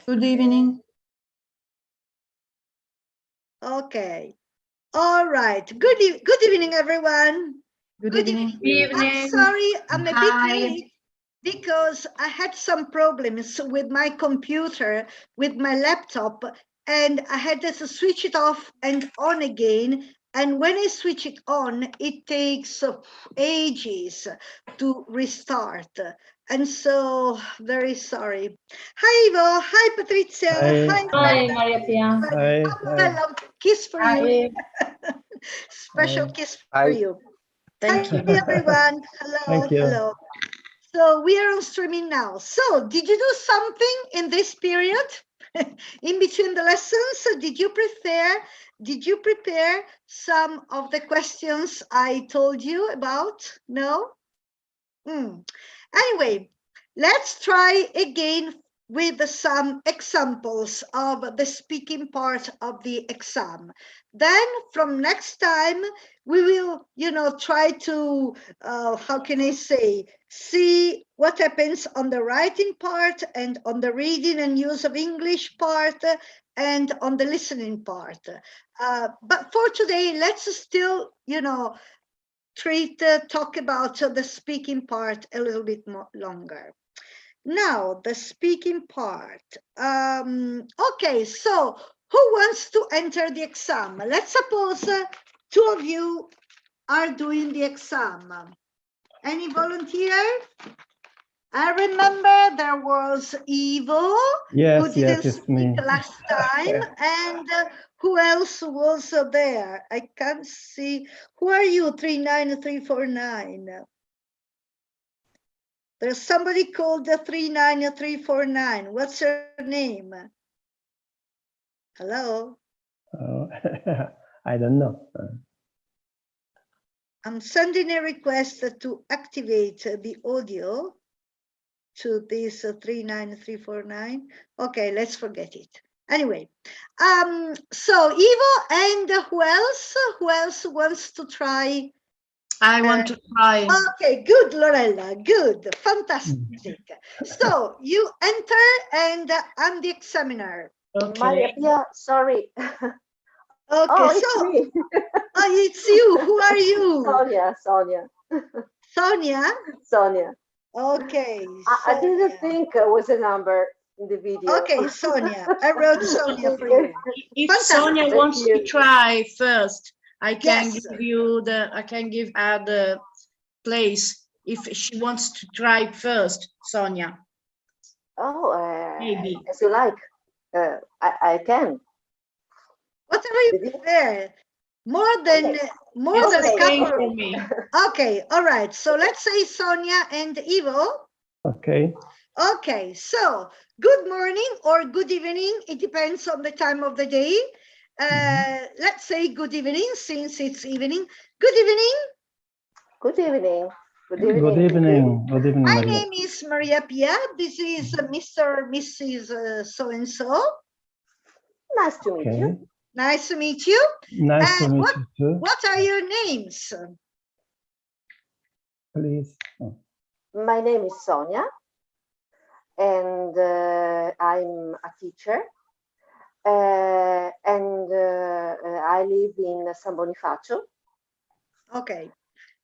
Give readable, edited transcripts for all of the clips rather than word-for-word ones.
Good evening. Okay. All right. Good evening, everyone. Good evening. I'm sorry, I'm a bit late because I had some problems with my computer, with my laptop, and I had to switch it off and on again. And when I switch it on, it takes ages to restart. And so, very sorry. Hi, Ivo. Hi, Patrizia. Hi, Maria Pia. Hello. Kiss for you. Special kiss for you. Thank you. Hi, everyone. Hello. Hello. So we are on streaming now. So did you do something in this period? In between the lessons, did you prepare some of the questions I told you about? No? Anyway, let's try again with some examples of the speaking part of the exam. Then from next time, we will, try to, how can I say, see what happens on the writing part and on the reading and use of English part and on the listening part. But for today, let's still, talk about the speaking part a little bit more longer. Now, the speaking part. Okay, so who wants to enter the exam? Let's suppose two of you are doing the exam. Any volunteer? I remember there was Ivo, who didn't speak last time, and who else was there? I can't see. Who are you, 39349? There's somebody called the 39349. What's her name? Hello? I don't know. I'm sending a request to activate the audio to this 39349. Okay, let's forget it. Anyway, so Ivo and who else? Who else wants to try? I want to try. Okay, good, Lorella, good, fantastic. So you enter and I'm the examiner. Okay. Maria Pia, sorry. Okay, oh, it's me. It's you. Who are you? Sonia. Sonia? Sonia. Okay. I didn't think it was a number in the video. Okay, Sonia. I wrote Sonia for you. If Fantastic. Sonia wants to try first, I can Yes. give you I can give her the place if she wants to try first, Sonia. Oh, Maybe. as you like. I can. Whatever you prefer. More than a couple. For me. Okay, all right. So let's say Sonia and Ivo. Okay. Okay, so good morning or good evening. It depends on the time of the day. Let's say good evening since it's evening. Good evening. Good evening. Good evening. Good evening, My Maria. name is Maria Pia. This is Mr. or Mrs. So-and-so. Nice to meet you. Nice to meet you. Nice to meet you too. What are your names? Please. My name is Sonia, and I'm a teacher, and I live in San Bonifacio. Okay,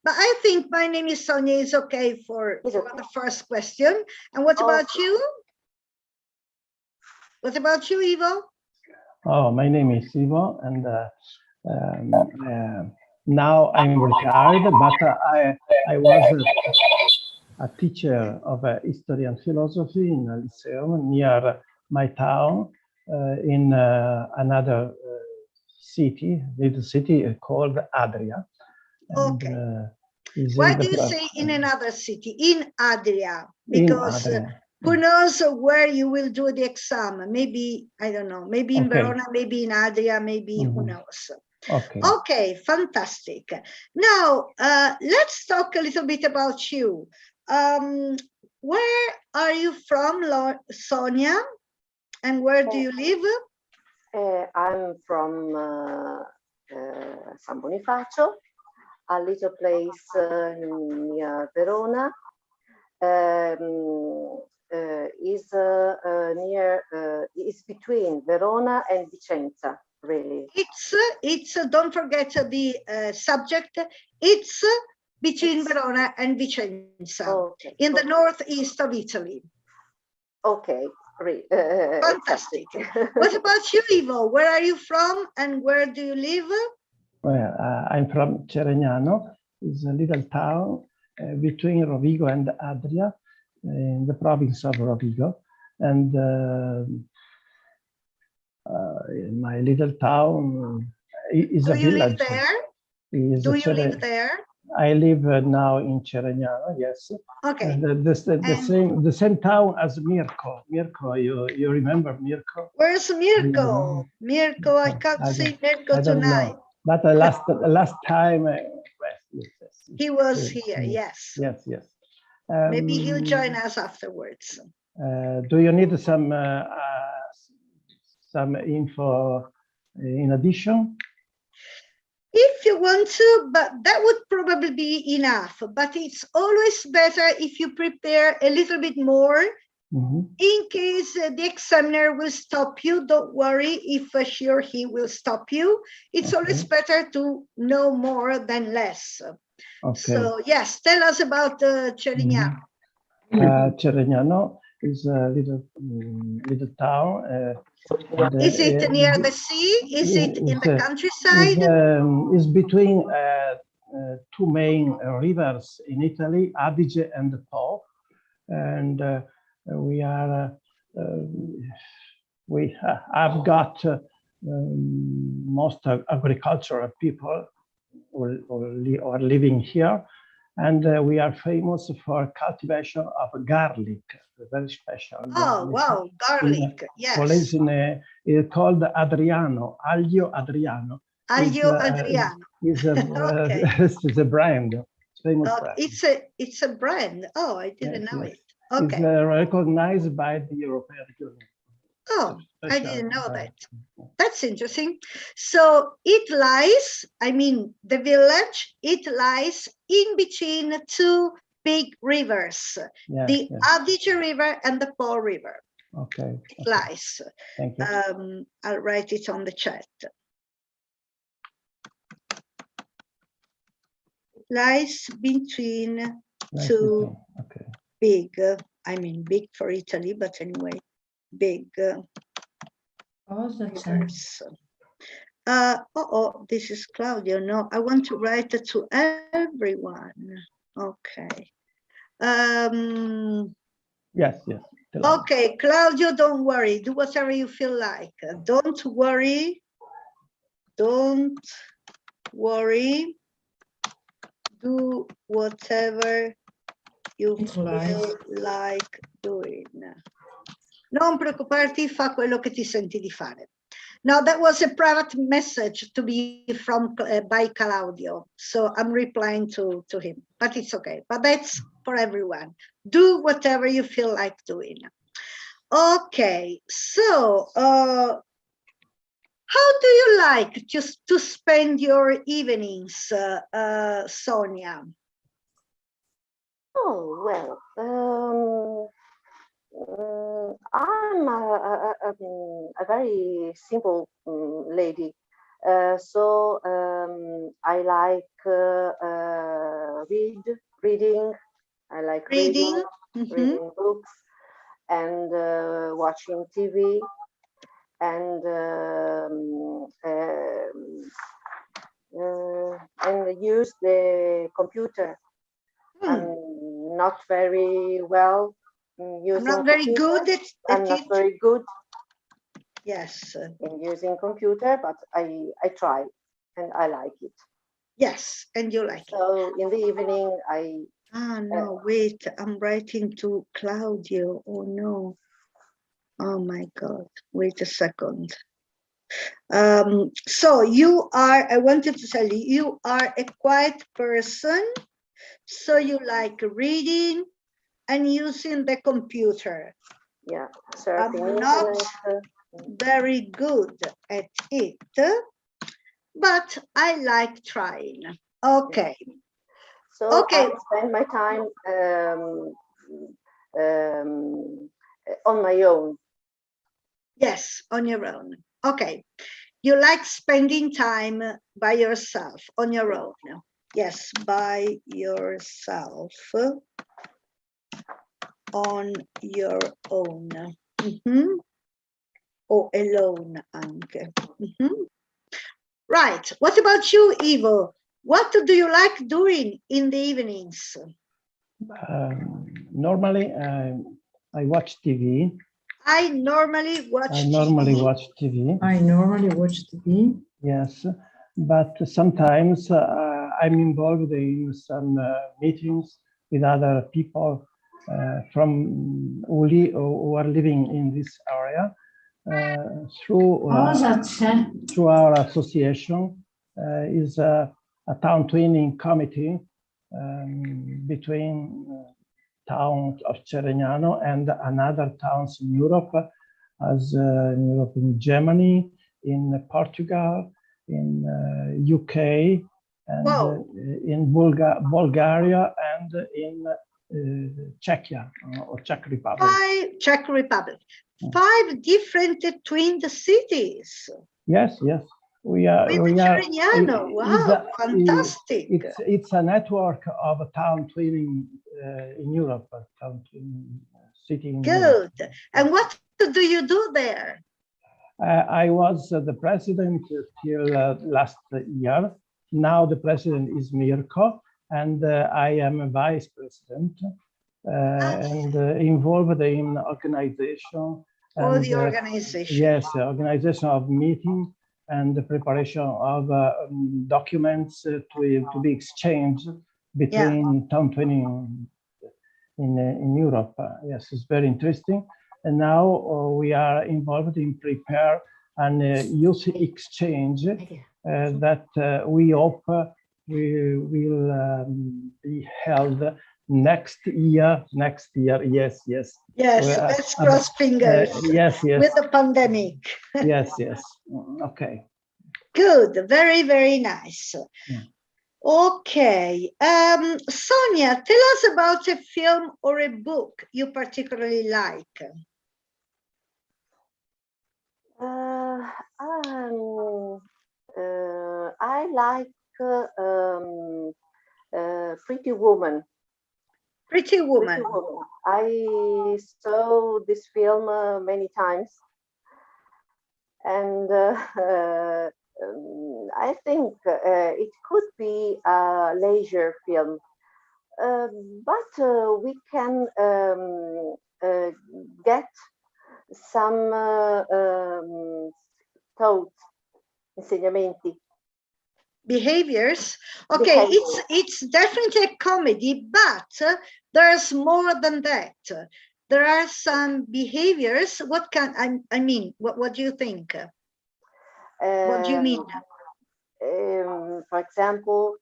but I think my name is Sonia is okay for the first question. And what about you? What about you, Ivo? Oh, my name is Ivo, and now I'm retired, but I was a teacher of history and philosophy in a lyceum near my town in another little city called Adria. And, okay. Why do you say in another city? In Adria, because who knows where you will do the exam? Maybe, I don't know, maybe in Verona, maybe in Adria, maybe who knows. Okay, fantastic. Now, let's talk a little bit about you. Where are you from, Sonia? And where do you live? I'm from San Bonifacio, a little place near Verona. Is near is between Verona and Vicenza, really. It's don't forget the subject. It's between Verona and Vicenza, Okay, in the okay. northeast of Italy. Okay, Fantastic. exactly. What about you, Ivo? Where are you from and where do you live? Well, I'm from Ceregnano. It's a little town between Rovigo and Adria, in the province of Rovigo. And my little town is a Do you live village. there? Is Do a you live there? I live now in Ceregnano, yes. Okay. And the same town as Mirko. Mirko, you remember Mirko? Where's Mirko? Mirko, I can't see Mirko tonight. Know. But the last time, he was here, yes. Yes, yes. Maybe he'll join us afterwards. Do you need some info in addition? If you want to, but that would probably be enough. But it's always better if you prepare a little bit more. In case the examiner will stop you, don't worry if she or he will stop you. It's always better to know more than less. Okay. So yes, tell us about Ceregnano. Ceregnano is a little town. Is it near the sea? Is it in the countryside? Is between two main rivers in Italy, Adige and the Po, and we have got most agricultural people who are living here, and we are famous for cultivation of garlic, very special. Oh, wow, garlic, yes. It's called Adriano, Aglio Adriano. Aglio Adriano. Is a brand. Famous brand. It's a brand. Oh, I didn't know it. Okay. It's recognized by the European Union. Oh, I didn't know that. That's interesting. So it lies, the village, it lies in between two big rivers, the Adige River and the Po River. Okay. It lies. Thank you. I'll write it on the chat. It lies between two big, big for Italy, but anyway, big rivers. This is Claudio. No, I want to write it to everyone. Okay. Yes. Okay, Claudio, don't worry. Do whatever you feel like. Don't worry. Don't worry. Do whatever you feel like doing. Non preoccuparti, fa quello che ti senti di fare. Now that was a private message to be from by Claudio, so I'm replying to him, but it's okay. But that's for everyone. Do whatever you feel like doing. Okay, so how do you like just to spend your evenings, Sonia? Oh, well, I'm a very simple lady, so I like reading. I like reading books and watching TV and use the computer. I'm not very well using I'm not very good at I'm not very good. Yes. In using computer, but I try and I like it. Yes, and you like it. So in the evening no, wait, I'm writing to Claudio. Oh no. Oh my God, wait a second. So you are, I wanted to tell you, you are a quiet person. So you like reading and using the computer. Yeah, I'm not very good at it, but I like trying. Okay. So I spend my time on my own. Yes, on your own. Okay. You like spending time by yourself, on your own. Yes, by yourself, on your own. Mhm. O alone anche. Mhm. Right. What about you, Ivo? What do you like doing in the evenings? Normally, I watch TV. I normally watch I normally TV. watch TV. I normally watch TV. Yes, but sometimes I'm involved in some meetings with other people from who are living in this area through Cosa c'è? through our association is a town twinning committee between town of Ceregnano and another towns in Europe, as in Europe, in Germany, in Portugal, in UK, and in Bulgaria, and in Czechia or Czech Republic. Czech Republic. 5 different twinned cities. Yes, yes. We are. Ceregnano. Wow, fantastic. It's a network of town twinning in Europe, town twinning city in Good. Europe. And what do you do there? I was the president till last year. Now the president is Mirko, and I am a vice president and involved in organization. Or And, the organization. Yes, organization of meeting and the preparation of documents to be exchanged between town twinning in Europe. Yes, it's very interesting. And now we are involved in prepare an youth exchange that we hope will be held next year. Yes. Yes, let's cross fingers. Yes. With the pandemic. Yes. Okay. Good. Very, very nice. Yeah. Okay. Sonia, tell us about a film or a book you particularly like. I like Pretty Woman. Pretty Woman. I saw this film many times, and I think it could be a leisure film, but we can get some thoughts, insegnamenti. Behaviors. Okay, it's definitely a comedy, but there's more than that. There are some behaviors. What can I mean? What do you think? What do you mean? For example,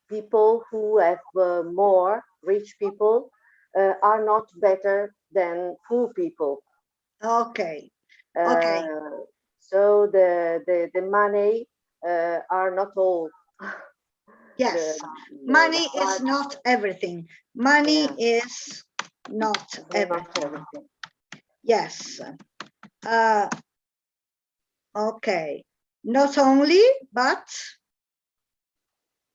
people who have more, rich people, are not better than poor people. Okay. So the money are not all. Yes, money is not everything. Money is not everything. Yes. Okay. Not only, but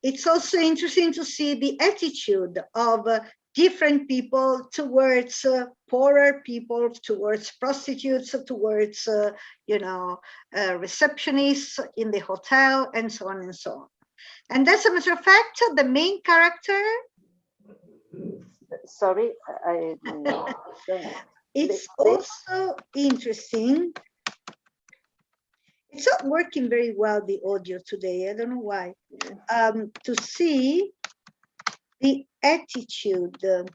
it's also interesting to see the attitude of different people towards poorer people, towards prostitutes, towards, receptionists in the hotel, and so on and so on. And as a matter of fact, the main character. Sorry, it's also interesting. It's not working very well, the audio today. I don't know why. To see the attitude of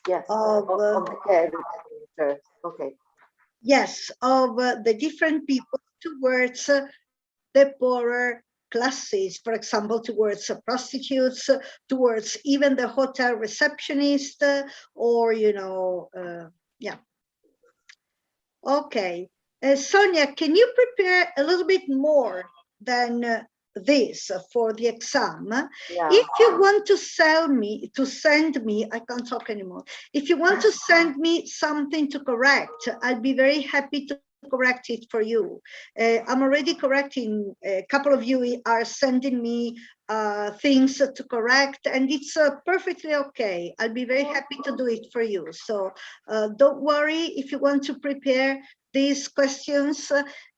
the character. Okay. Yes, of the different people towards the poorer classes, for example, towards prostitutes, towards even the hotel receptionist, or, yeah. Okay. Sonia, can you prepare a little bit more than this for the exam. Yeah. If you want to send me, I can't talk anymore. If you want to send me something to correct, I'll be very happy to correct it for you. I'm already correcting. A couple of you are sending me things to correct, and it's perfectly okay. I'll be very happy to do it for you. So don't worry if you want to prepare these questions.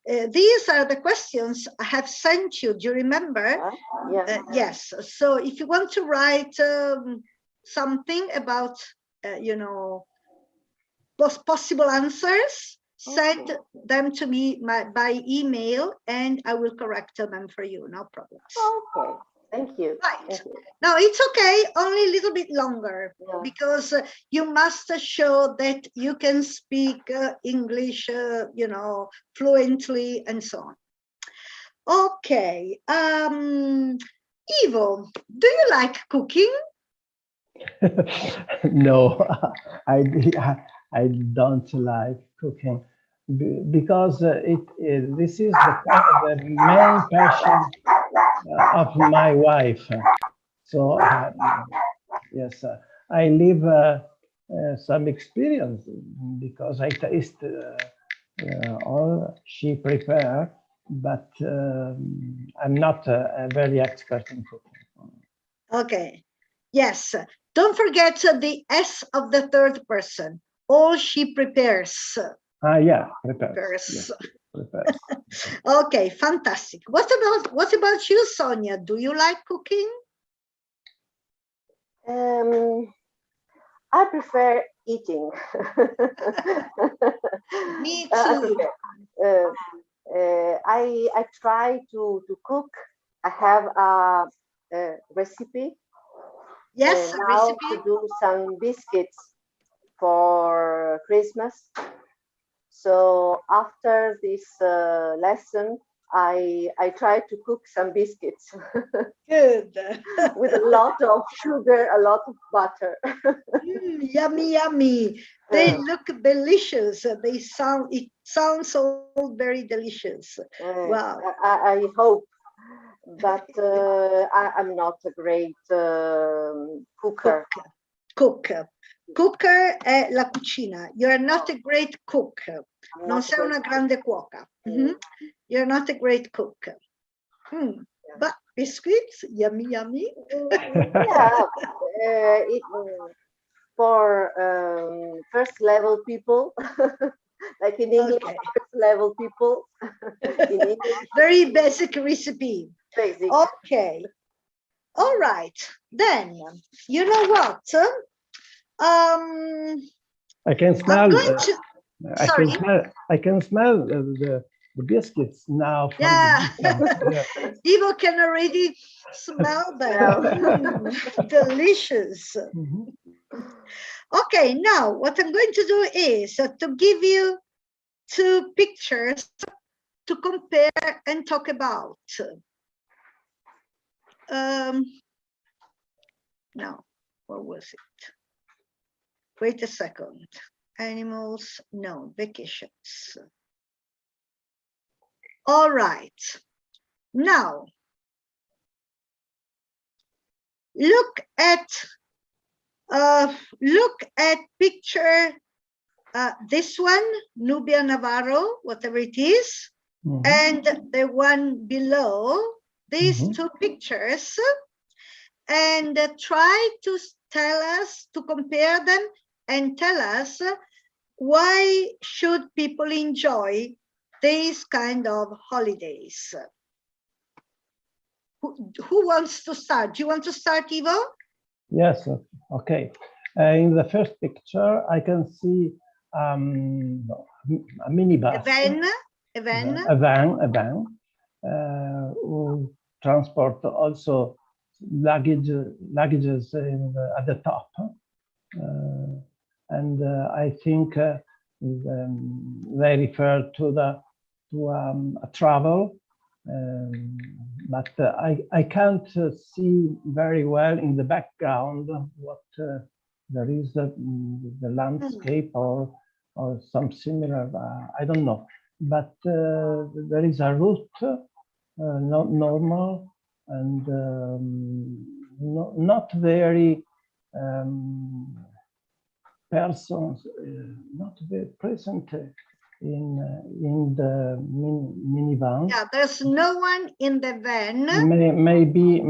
These are the questions I have sent you. Do you remember? Yeah. Yes. So if you want to write something about, possible answers, send them to me by email, and I will correct them for you. No problems. Okay. Thank you. Right. Thank you. Now it's okay, only a little bit longer, Yeah. because you must show that you can speak English, fluently and so on. Okay. Ivo, do you like cooking? No, I don't like cooking because this is the main passion of my wife. So yes, I live some experience because I taste all she prepare, but I'm not a very expert in cooking. Okay. Yes. Don't forget the S of the third person. All she prepares. Yeah, prepares. Yes, prepares. Okay, fantastic. What about you, Sonia? Do you like cooking? I prefer eating. Me too. I try to cook. I have a recipe. Yes, Now recipe. to do some biscuits for Christmas. So after this lesson, I try to cook some biscuits. Good. With a lot of sugar, a lot of butter. Yummy, yummy. They look delicious. It sounds all very delicious. Wow. I hope, but I'm not a great cooker. Cooker è la cucina. You're not a great cook. Non sei una grande cuoca. You're not a great cook. But biscuits, yummy, yummy. Yeah, for first level people, like in English, Okay. first level people. In English, very basic recipe. basic. Okay. All right. Then, you know what? I can smell. Sorry. I can smell the biscuits now. From Yeah. Ivo can already smell them. Delicious. Okay, now what I'm going to do is to give you two pictures to compare and talk about. Now, what was it? Wait a second. Animals, no, vacations. All right. Now, look at picture this one, Nubia Navarro, whatever it is, and the one below, these two pictures, and try to tell us, to compare them and tell us why should people enjoy these kind of holidays. Who wants to start? Do you want to start, Ivo? Yes, okay. In the first picture, I can see a minibus. A van. Who transport also luggages at the top. And I think they refer to a travel. But I can't see very well in the background what there is the landscape or some similar. I don't know, but there is a route not normal, and not very persons, not very present in the minivan. Yeah, there's no one in the van. Maybe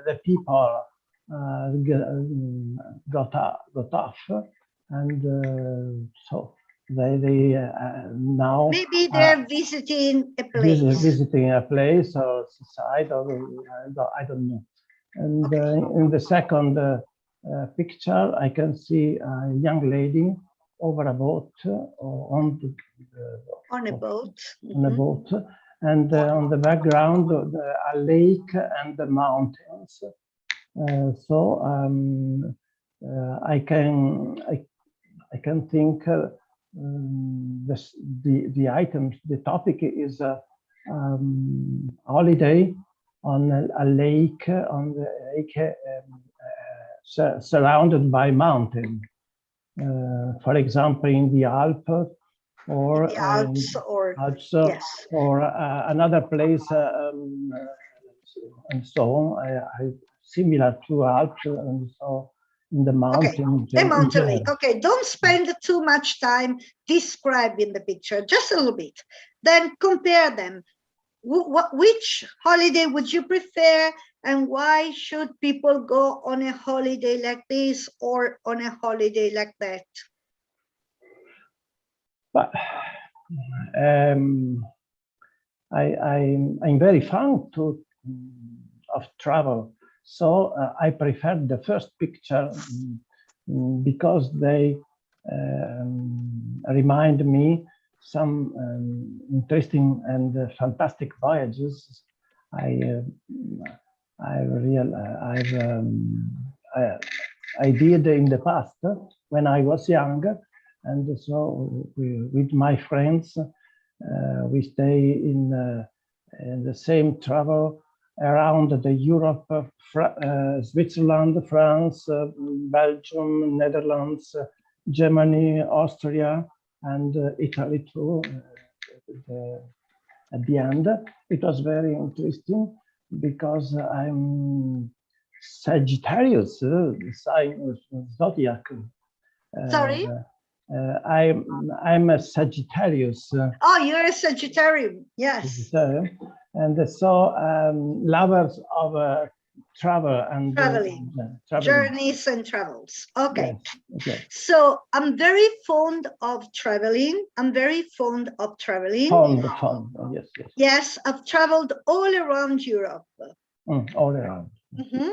the people got off, and so they now Maybe they're visiting a place. visiting a place or side, or I don't know. And Okay. in the second picture, I can see a young lady over a boat or on On a boat. on a Mhm. boat, and on the background, a lake and the mountains. So I can think the items. The topic is holiday on a lake, surrounded by mountain. For example, in the Alps, or The Alps or yes. or another place, and so on. Similar to Alps, and so in the mountain. A mountain lake. Okay, don't spend too much time describing the picture, just a little bit. Then compare them. Which holiday would you prefer, and why should people go on a holiday like this or on a holiday like that? But I'm very fond of travel, so I prefer the first picture because they remind me some interesting and fantastic voyages I did in the past when I was younger, and so with my friends we stay in the same travel around the Europe, Switzerland, France, Belgium, Netherlands, Germany, Austria, and Italy too. At the end, it was very interesting because I'm Sagittarius, sign zodiac. Sorry? I'm a Sagittarius. Oh, you're a Sagittarius, yes. And so lovers of travel and traveling, journeys and travels. Okay. Yes. Okay. So I'm very fond of traveling. I'm very fond of traveling. Fond. Yes. Yes, I've traveled all around Europe. All around. Mm-hmm.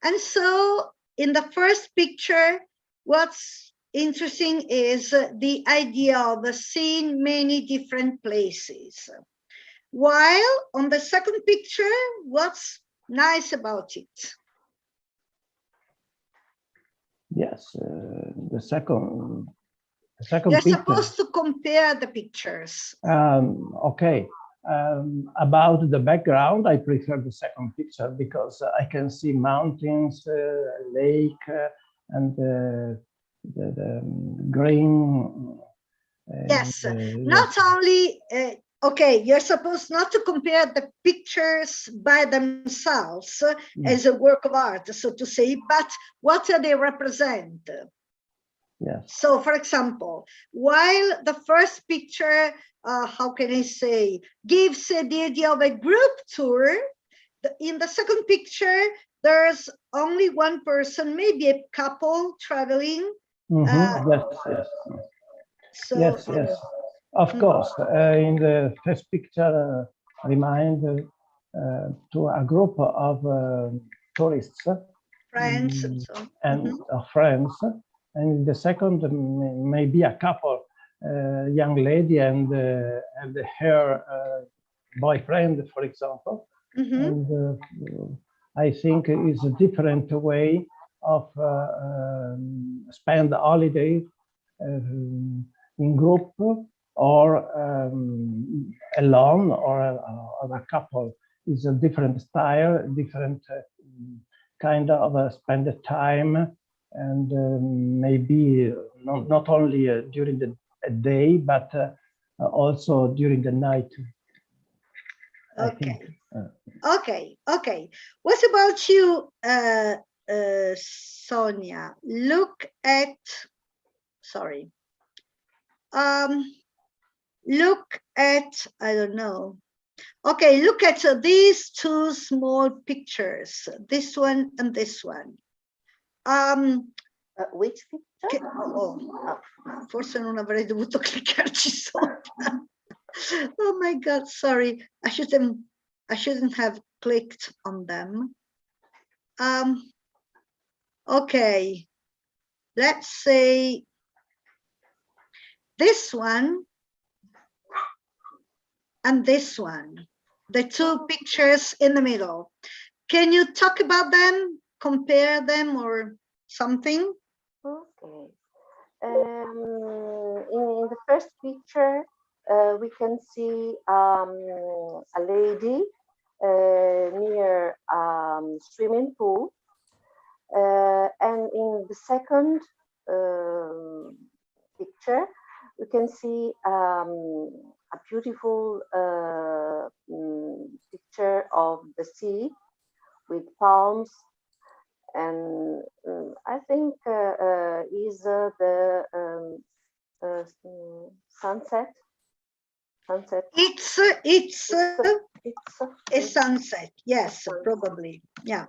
And so in the first picture, what's interesting is the idea of seeing many different places. While on the second picture, what's nice about it? Yes, the second You're picture. supposed to compare the pictures. Okay. About the background, I prefer the second picture because I can see mountains, lake, and the green. Yes, not only, okay, you're supposed not to compare the pictures by themselves as a work of art, so to say, but what do they represent? Yes. So, for example, while the first picture, how can I say, gives the idea of a group tour, in the second picture, there's only one person, maybe a couple traveling. Yes. So, yes. Of course, in the first picture, remind to a group of tourists, friends, and friends. And the second, maybe a couple, young lady and her boyfriend, for example. And I think it's a different way of spend the holiday in group or alone or a couple. It's a different style, different kind of spend the time. And maybe not only during the day, but also during the night. I Okay. think. Okay. What about you, Sonia? Look at, sorry. Look at, I don't know. Okay, look at these two small pictures, this one and this one. Which picture? Forse non avrei dovuto cliccarci sopra. Oh my God, sorry. I shouldn't have clicked on them. Okay, let's say this one and this one, the two pictures in the middle. Can you talk about them, compare them or something? Okay. In the first picture, we can see a lady near swimming pool, and in the second picture, we can see a beautiful picture of the sea with palms, and I think is the sunset. It's a sunset. Yes, sunset. Probably. Yeah.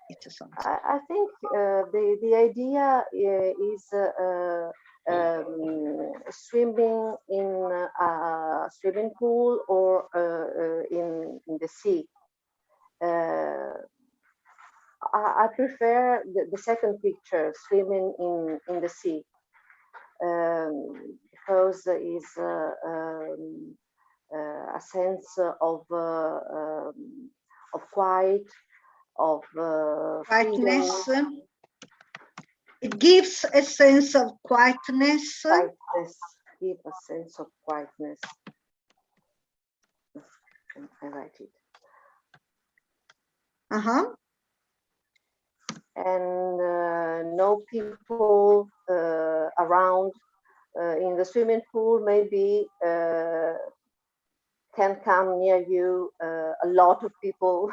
It's a sunset. I think the idea is swimming in a swimming pool or in the sea. I prefer the second picture, swimming in the sea, because there is a sense of quiet, of Quietness. freedom. It gives a sense of quietness. Give a sense of quietness. I write it. And no people around in the swimming pool. Maybe can come near you a lot of people.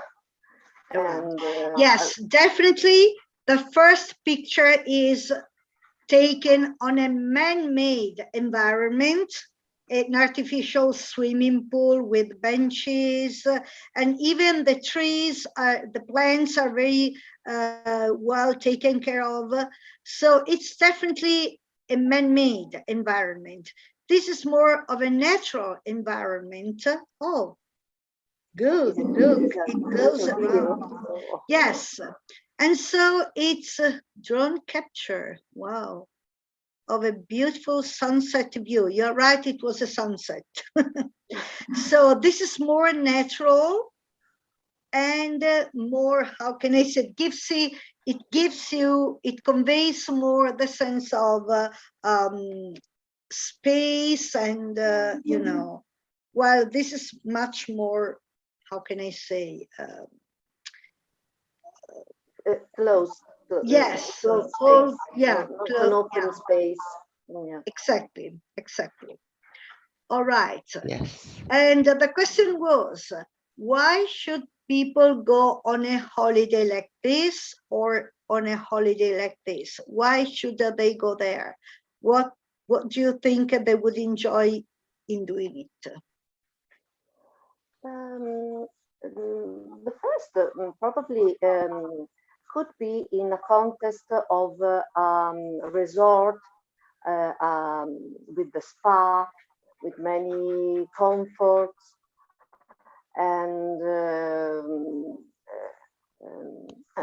And yes, definitely. The first picture is taken on a man-made environment, an artificial swimming pool with benches, and even the trees, the plants are very well taken care of. So it's definitely a man-made environment. This is more of a natural environment. Oh, good. Look, it goes around. Yes. And so it's a drone capture. Wow. Of a beautiful sunset view. You're right, it was a sunset. So this is more natural and more, how can I say, it conveys more the sense of space and, you know, while this is much more, how can I say, closed. Yes, closed all, space. yeah, not closed, an open space. Yeah. Exactly. All right. Yes. And the question was, why should people go on a holiday like this or on a holiday like this? Why should they go there? What do you think they would enjoy in doing it? The first probably could be in a context of resort with the spa, with many comforts, and a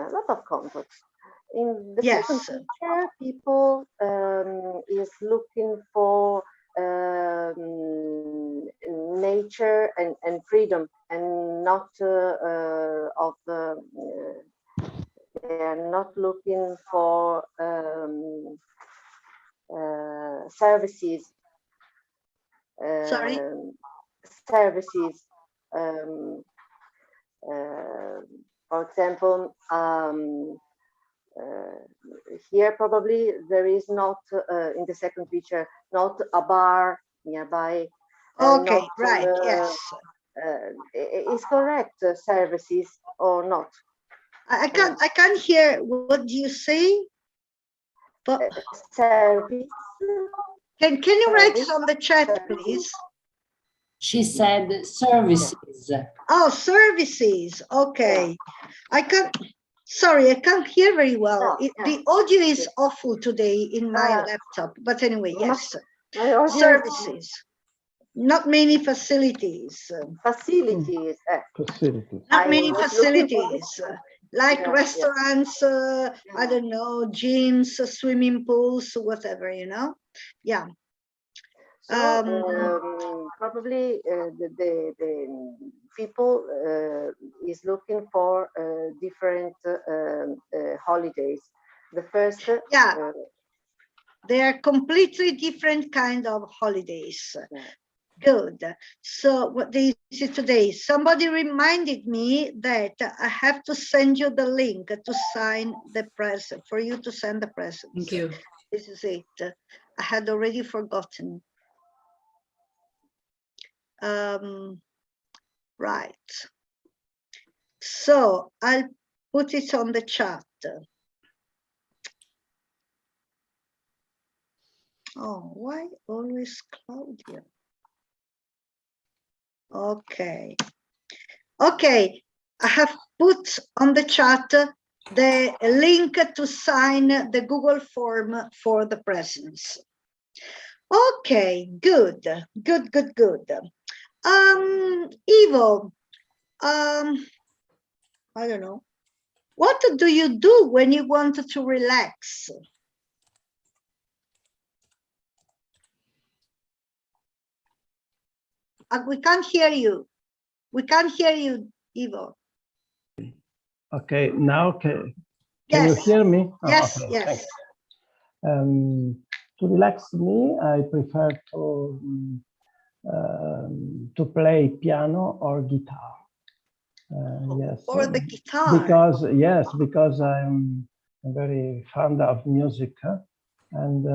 lot of comforts. In the Yes. second picture, people is looking for nature and freedom, and not of they are not looking for services. Sorry? Services. For example, here probably there is not in the second picture not a bar nearby. Okay, not, right, yes. is correct, services or not? I can't hear. What do you say? But Service. can you write Service. on the chat, Services. please? She said services. Oh, services. Okay. I can't, sorry, I can't hear very well. No, yeah. The audio is awful today in my laptop. But anyway, yes. My audio is Services. Not many facilities. facilities. Facility. Not I many was looking for facilities. Like Yeah, restaurants, I don't know, gyms, swimming pools, whatever, you know? Yeah. So probably the people is looking for different holidays. The first, Yeah. They are completely different kind of holidays. Yeah. Good. So what day is it today? Somebody reminded me that I have to send you the link to sign the present, for you to send the present. Thank you. This is it. I had already forgotten. Right. So I'll put it on the chat. Oh, why always Claudia? Okay. Okay, I have put on the chat the link to sign the Google form for the presents. Okay, good, good, good, good. Ivo, I don't know. What do you do when you want to relax? We can't hear you. We can't hear you, Ivo. Okay, now can Yes. you hear me? Oh, Yes, okay, yes. thanks. To relax me, I prefer to play piano or guitar. Yes. Or the guitar. Because I'm very fond of music, and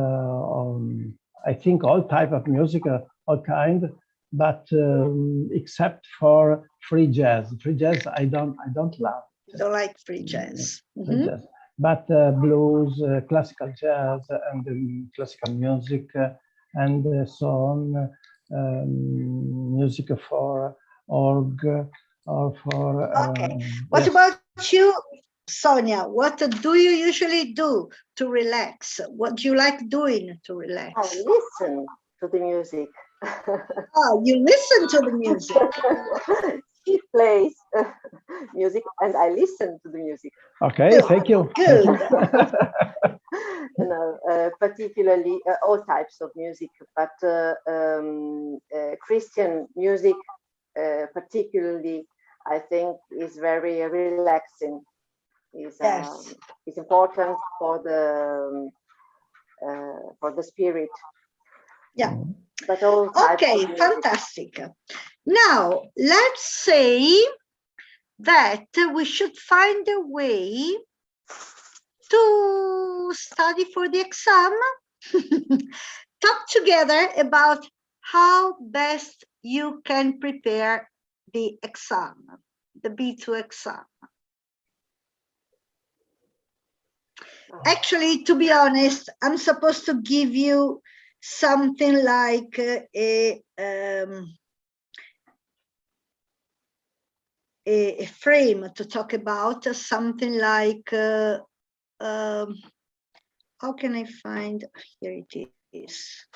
I think all type of music, all kind, but except for free jazz. Free jazz, I don't love. You don't like free jazz. Free jazz. But blues, classical jazz, and classical music, and so on. Music for org or for. Okay. What yes. about you, Sonia? What do you usually do to relax? What do you like doing to relax? I listen to the music. Oh, you listen to the music. She plays music and I listen to the music. Okay, Good. thank you. Good. Particularly all types of music, but Christian music particularly, I think, is very relaxing. Yes. It's important for the spirit. Yeah. But all types Okay, of music. fantastic. Now, let's say that we should find a way to study for the exam. Talk together about how best you can prepare the exam, the B2 exam. Actually, to be honest, I'm supposed to give you something like a frame to talk about, something like how can I find, here it is.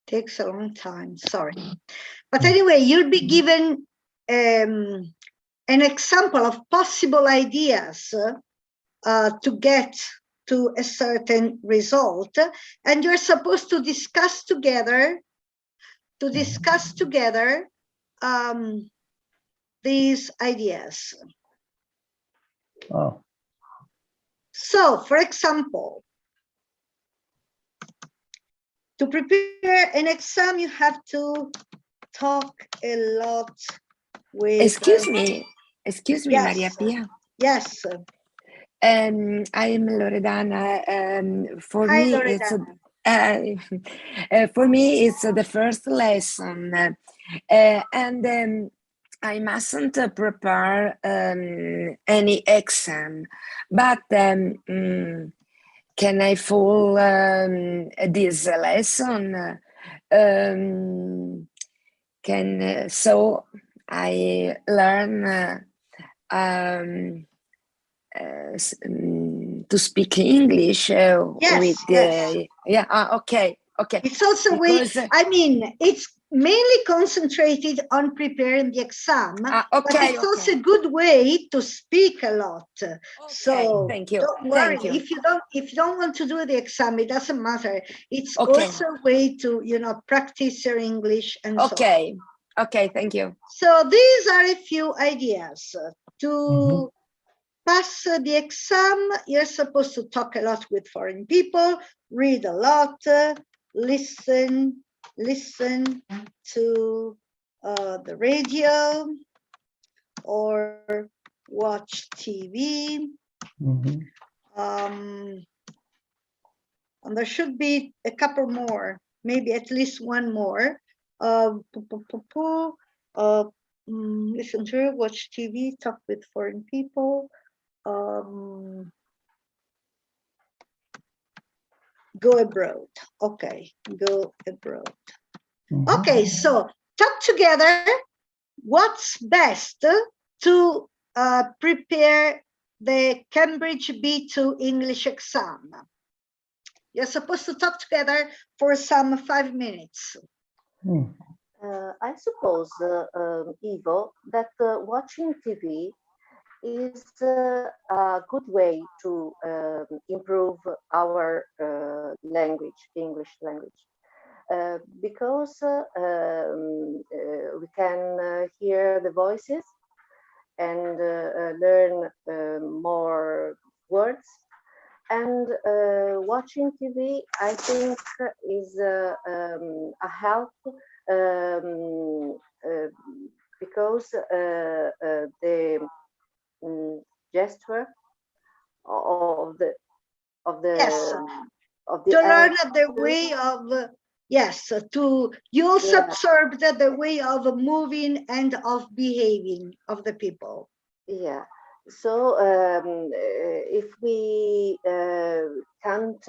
Takes a long time, sorry. But anyway, you'll be given an example of possible ideas to get to a certain result, and you're supposed to discuss together these ideas. Oh. So, for example, to prepare an exam, you have to talk a lot with... Excuse me, yes, Maria Pia. Yes. I am Loredana. For Hi, me, Loredana. For me, it's the first lesson, and I mustn't prepare any exam, but can I follow this lesson? So I learn to speak English Yes, yes. Okay. It's also Because, I mean, it's mainly concentrated on preparing the exam, but it's also a good way to speak a lot. So thank you. Don't worry. If you don't want to do the exam, it doesn't matter. It's also a way to, you know, practice your English and so on. Okay, thank you. So these are a few ideas to pass the exam. You're supposed to talk a lot with foreign people, read a lot, listen to the radio or watch TV. And there should be a couple more, maybe at least one more. Listen to, watch TV, talk with foreign people. Go abroad. Okay, go abroad. Okay, so talk together. What's best to prepare the Cambridge B2 English exam? You're supposed to talk together for some 5 minutes. I suppose, Ivo, that watching TV is a good way to improve our language, English language, because we can hear the voices and learn more words. And watching TV, I think, is a help because the gesture of the yes. of the to learn the way of you also observe the way of moving and of behaving of the people. Yeah. So if we can't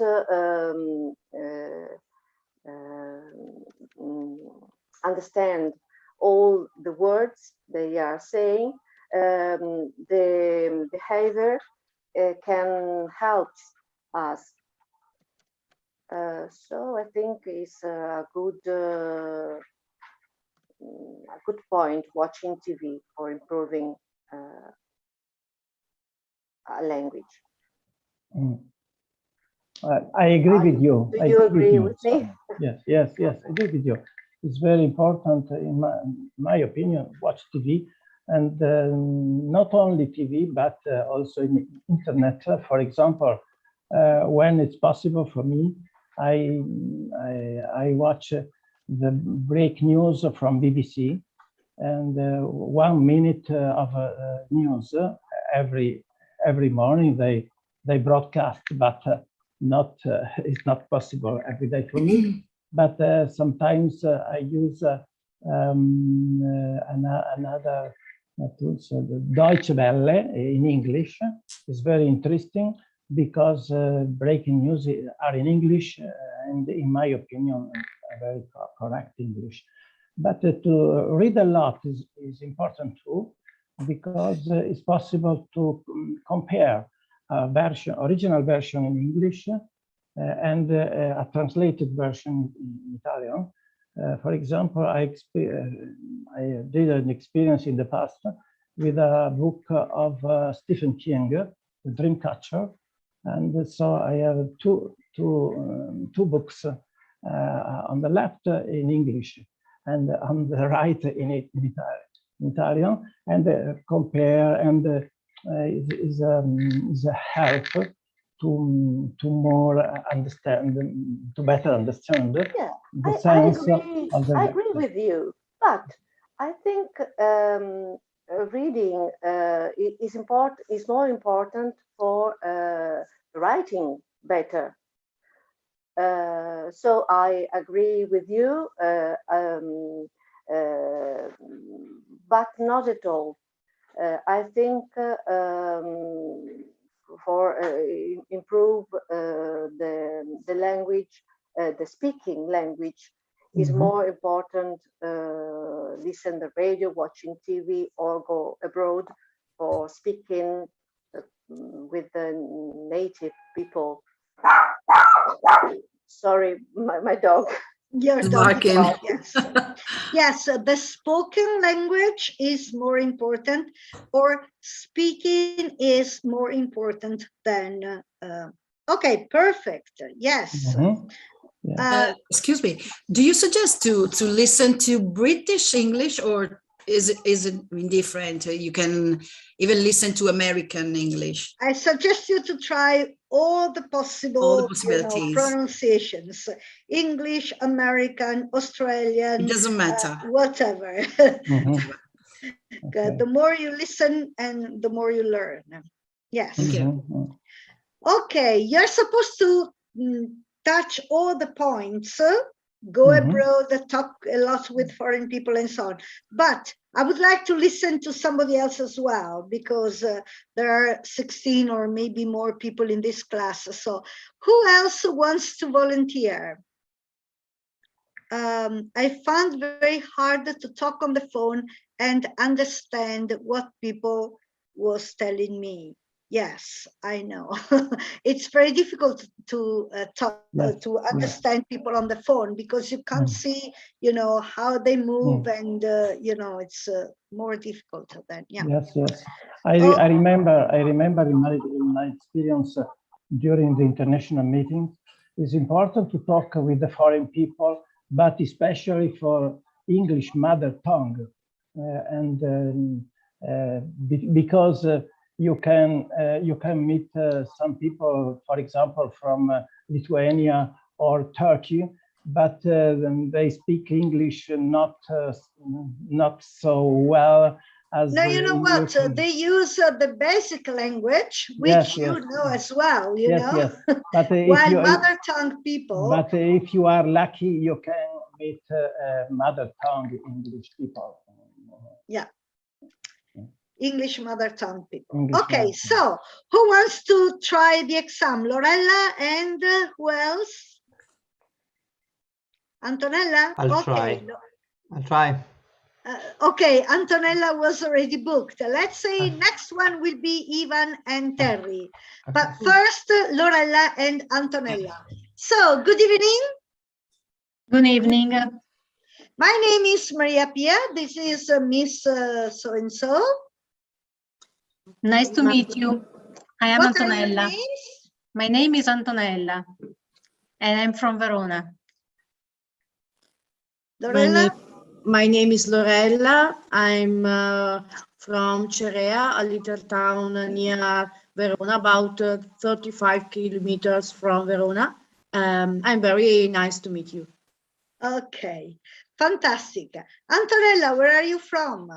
understand all the words they are saying, the behavior can help us. So I think it's a good point watching TV for improving a language. I agree with you. Do you agree with me? Yes, I agree with you. It's very important, in my opinion, watch TV, and not only TV, but also in internet. For example, when it's possible for me, I watch the break news from BBC, and 1 minute of news every morning they broadcast, but it's not possible every day for me. But sometimes I use another tools, the Deutsche Welle in English. Is very interesting because breaking news are in English, and in my opinion, very correct English. But to read a lot is important too, because it's possible to compare original version in English and a translated version in Italian. For example, I did an experience in the past with a book of Stephen King, The Dreamcatcher, and so I have two books on the left in English and on the right in Italian, and compare, and is a help to more understand, to better understand Yeah, the sense of the. I agree with you, but I think reading is more important for writing better. So I agree with you, but not at all. I think for improve the language, the speaking language is more important. Listen the radio, watching TV, or go abroad for speaking with the native people. Sorry, my dog. Your dog, Barking. yes. Yes, the spoken language is more important, or speaking is more important than. Okay, perfect. Yes. Yeah. Excuse me. Do you suggest to listen to British English, or is it indifferent? You can even listen to American English. I suggest you to try all the possible possibilities. pronunciations: English, American, Australian. It doesn't matter. Whatever. Okay. The more you listen and the more you learn. Yes. Thank you. Okay, you're supposed to touch all the points, go abroad, talk a lot with foreign people and so on. But I would like to listen to somebody else as well, because there are 16 or maybe more people in this class. So who else wants to volunteer? I found very hard to talk on the phone and understand what people was telling me. Yes, I know. It's very difficult to talk, to understand people on the phone, because you can't see, how they move, and it's more difficult than. Yes. I remember in my experience during the international meetings, it's important to talk with the foreign people, but especially for English mother tongue, because you can meet some people, for example, from Lithuania or Turkey, but they speak English not so well as. No, you know what? They use the basic language, which you know as well. Yes. But while mother tongue people. But if you are lucky, you can meet mother tongue English people. Yeah. English mother tongue people. Okay, so who wants to try the exam? Lorella and who else? Antonella? I'll try. Okay, Antonella was already booked. Let's say next one will be Ivan and Terry. But first, Lorella and Antonella. So, good evening. Good evening. My name is Maria Pia. This is Miss so-and-so. Nice to meet you. I am What Antonella. Are your names? My name is Antonella, and I'm from Verona. Lorella? My name is Lorella. I'm from Cerea, a little town near Verona, about 35 kilometers from Verona. I'm very nice to meet you. Okay, fantastic. Antonella, where are you from?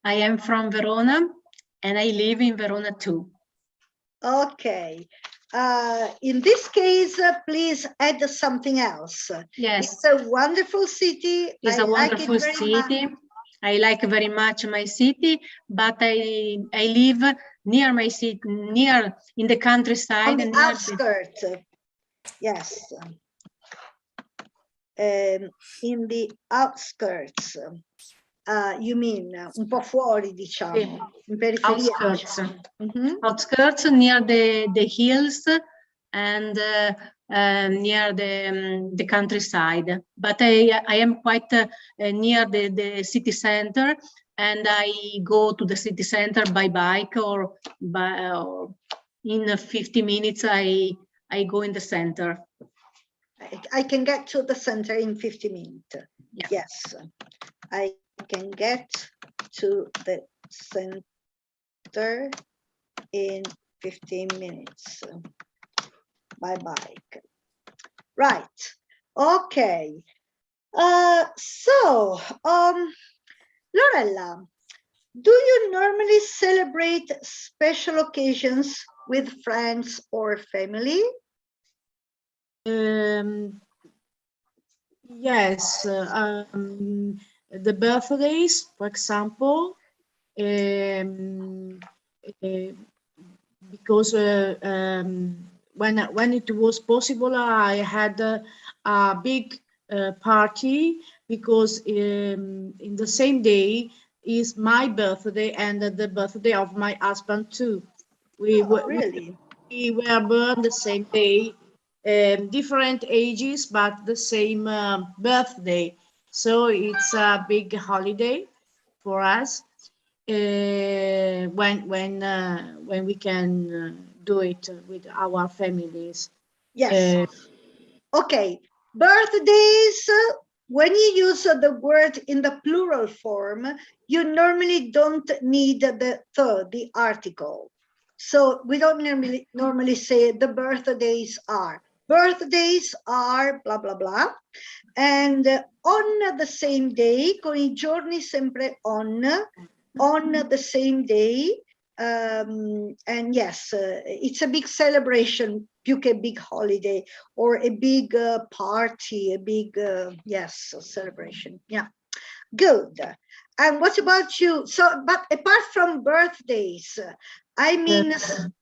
I am from Verona, and I live in Verona too. Okay. In this case, please add something else. Yes. It's a wonderful city. It's a wonderful city. I like very much my city, but I live near my city, near in the countryside. On the outskirts. Yes. In the outskirts. You mean un po' fuori, diciamo, in periferia. Outskirts. Outskirts, near the hills and near the countryside. But I am quite near the city center, and I go to the city center by bike, or in 50 minutes I go in the center. I can get to the center in 50 minutes. Yeah. Yes, I can get to the center in 15 minutes by bike. Right. Okay. Lorella, do you normally celebrate special occasions with friends or family? Yes, the birthdays, for example, because when it was possible, I had a big party, because in the same day is my birthday and the birthday of my husband too. We were born the same day, different ages, but the same birthday. So it's a big holiday for us when we can do it with our families. Yes. Okay. Birthdays. When you use the word in the plural form, you normally don't need the article. So we don't normally say the birthdays are. Birthdays are blah, blah, blah. And on the same day, con I giorni sempre on the same day. And yes, it's a big celebration, più che big holiday, or a big party, a big, yes, celebration. Yeah, good. And what about you? So, but apart from birthdays, I mean,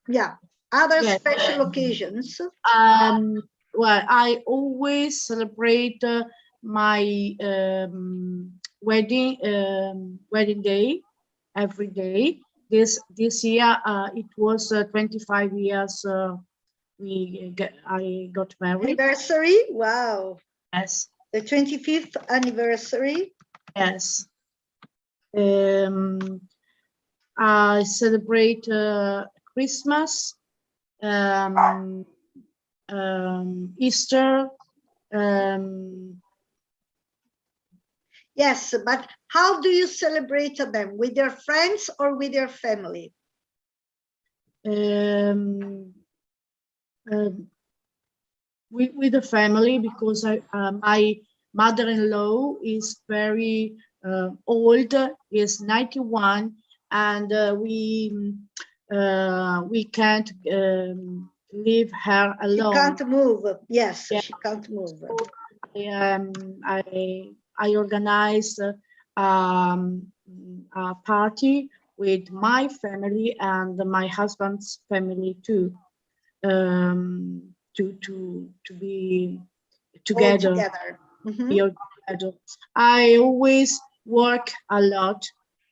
yeah, other special occasions. Well, I always celebrate my wedding day every day. This year it was 25 years I got married. Anniversary? Wow. Yes. The 25th anniversary. Yes. I celebrate Christmas, Easter. Yes, but how do you celebrate them? With your friends or with your family? With the family, because my mother-in-law is very old, is 91, and we can't leave her alone. She can't move. Yes, yeah. She can't move. I organized a party with my family and my husband's family too, to be together. Mm-hmm. I always work a lot,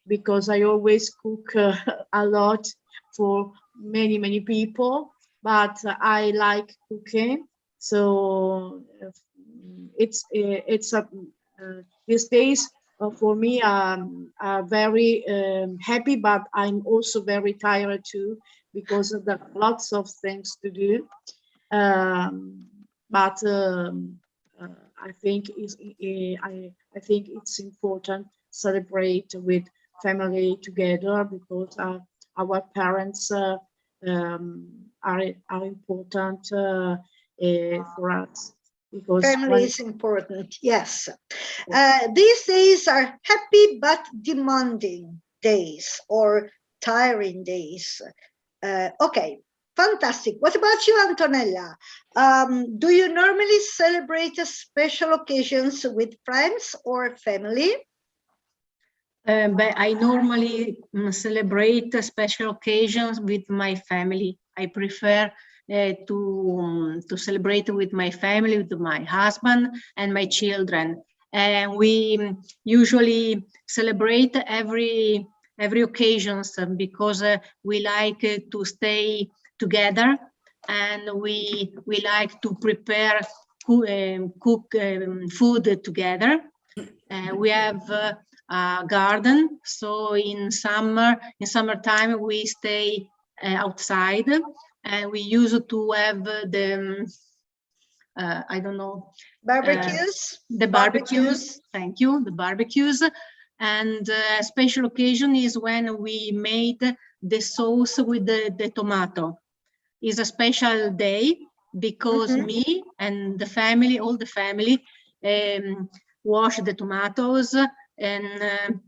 because I always cook a lot for many people, but I like cooking, so it's these days for me are very happy, but I'm also very tired too, because there are lots of things to do. But I think I think it's important to celebrate with family together, because our parents are important for us. Because family is important. Yes. These days are happy but demanding days, or tiring days. Okay. Fantastic. What about you, Antonella? Do you normally celebrate special occasions with friends or family? But I normally celebrate special occasions with my family. I prefer to celebrate with my family, with my husband and my children. And we usually celebrate every occasions, because we like to stay together, and we like to prepare cook food together. We have a garden, so in summertime we stay outside, and we used to have the I don't know, barbecues. The barbecues. Thank you, the barbecues. And a special occasion is when we made the sauce with the tomato. It's a special day because me and the family, all the family, wash the tomatoes, and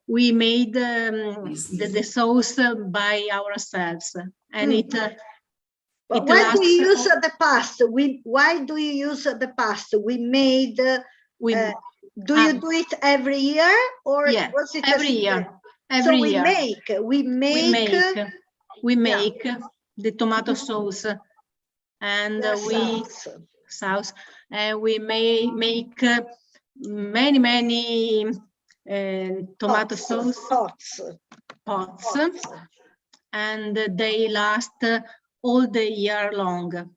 we made the sauce by ourselves, and But why do you use the pasta? Why do you use the pasta? We made. Do you do it every year, or yeah, was it every year? Every year we make the tomato sauce, and we may make many tomato sauce pots, and they last all the year long.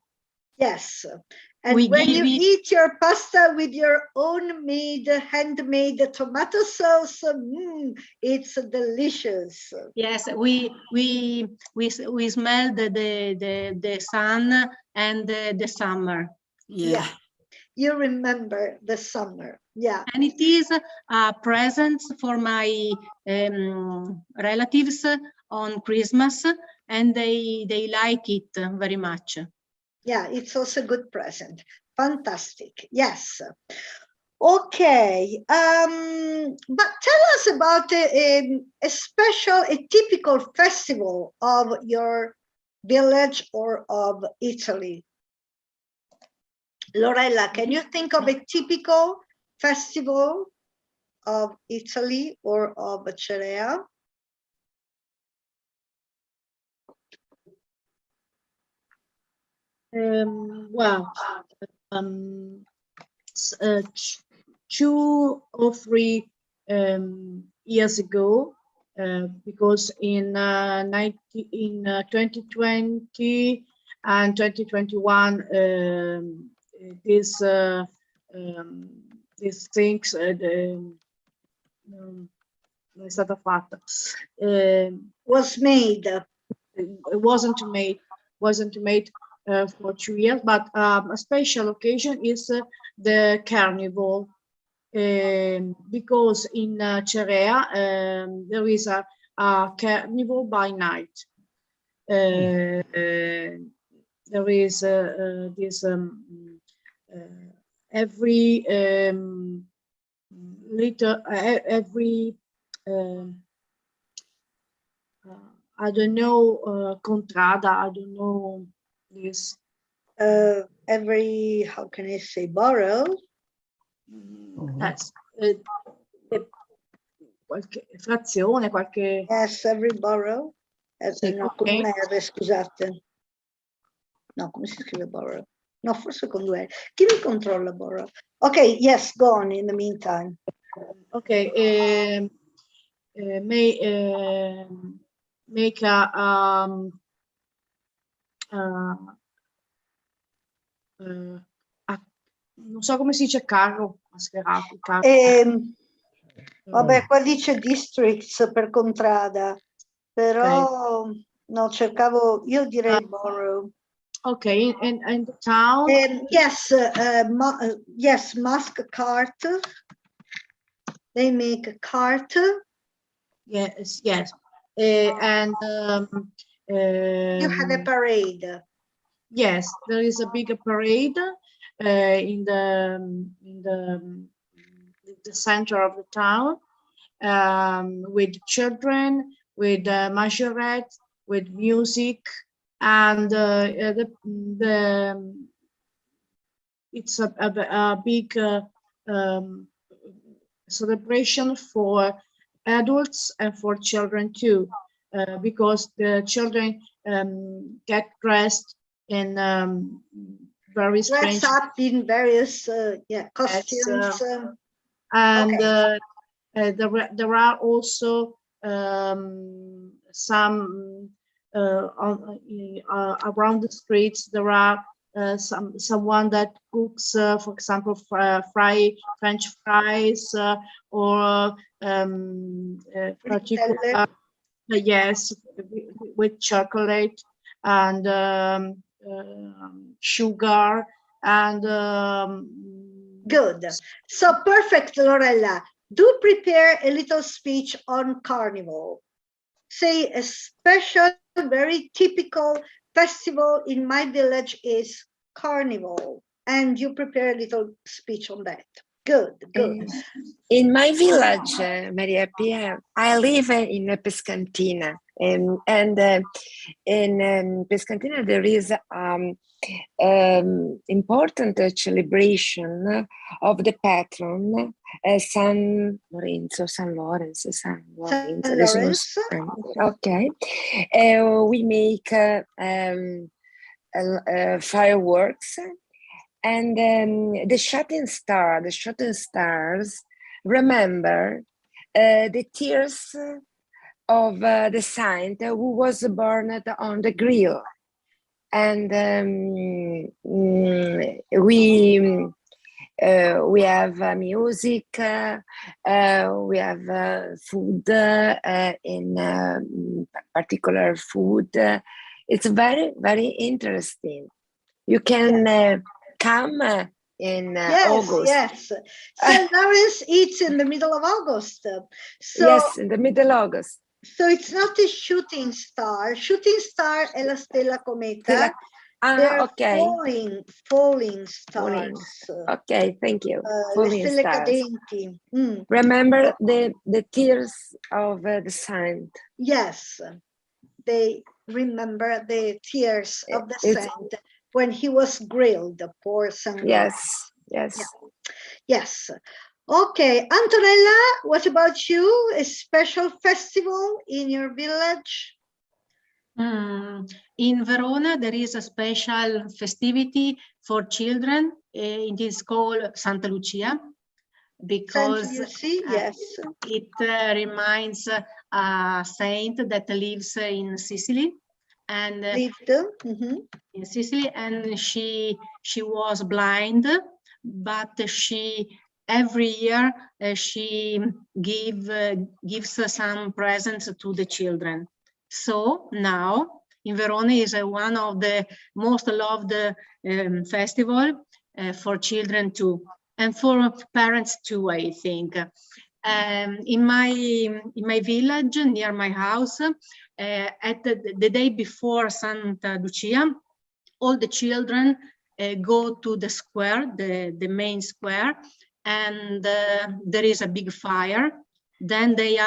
Yes. And when you eat your pasta with your own handmade tomato sauce, it's delicious. Yes, we smell the sun and the summer. Yeah. You remember the summer. Yeah. And it is a present for my relatives on Christmas, and they like it very much. Yeah, it's also a good present. Fantastic. Yes. Okay. But tell us about a typical festival of your village or of Italy. Lorella, can you think of a typical festival of Italy or of Cerea? Well, 2 or 3 years ago, because in 2020 and 2021, these things è stata fatta. Was made. It wasn't made for 2 years, but a special occasion is the carnival, because in Cerea there is a carnival by night. There is this every I don't know, contrada, I don't know this. Every, how can I say, borough? Yes. Qualche frazione, qualche... Yes, every borough. No, con un R, scusate. No, come si scrive borough? No, forse con 2 R. Chi mi controlla borough? Okay, yes, go on in the meantime. Okay, make a non so come si dice carro mascherato. Vabbè, qua dice districts per contrada, però no, cercavo, io direi borough. Okay, in the town. Yes, yes, mask cart. They make a cart. Yes, yes, and you have a parade. Yes, there is a big parade in the center of the town, with children, with majorette, with music, and it's a big celebration for adults and for children too, because the children get dressed in very strange. Dress up in various costumes. And there are also some around the streets. There are someone that cooks, for example, French fries, or particular, yes, with chocolate and sugar and good. So perfect, Lorella. Do prepare a little speech on carnival. say a special, very typical festival in my village is Carnival, and you prepare a little speech on that. Good, good. In my village, Maria Pia, I live in Pescantina, and in Pescantina there is important celebration of the patron San Lorenzo. Okay, we make fireworks. And the shooting stars remember the tears of the saint who was burned on the grill. And we have music, we have food, in particular food. It's very, very interesting. You can come in August. Yes, St. Lawrence eats in the middle of August. So, yes, in the middle of August. So it's not a shooting star. Shooting star è la stella cometa. They're okay. falling stars. Okay, thank you. Le stelle cadenti. Remember the tears of the saint. Yes, they remember the tears of the saint when he was grilled, the poor Saint. Yes, yes. Yeah. Yes. Okay, Antonella, what about you? A special festival in your village? In Verona, there is a special festivity for children. It is called Santa Lucia, because yes, it reminds a saint that lives in Sicily. And in Sicily, and she was blind, but every year she gives some presents to the children. So now in Verona is one of the most loved festival for children too, and for parents too, I think. In my village near my house, at the day before Santa Lucia, all the children go to the square, the main square, and there is a big fire. Then they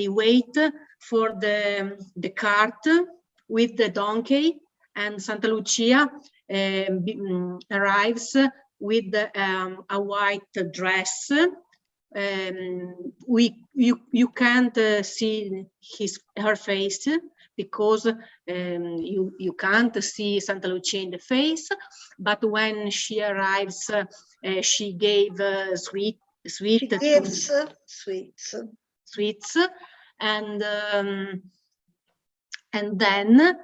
wait for the cart with the donkey, and Santa Lucia arrives with a white dress. You can't see her face, because you can't see Santa Lucia in the face, but when she arrives, she gave sweets, and then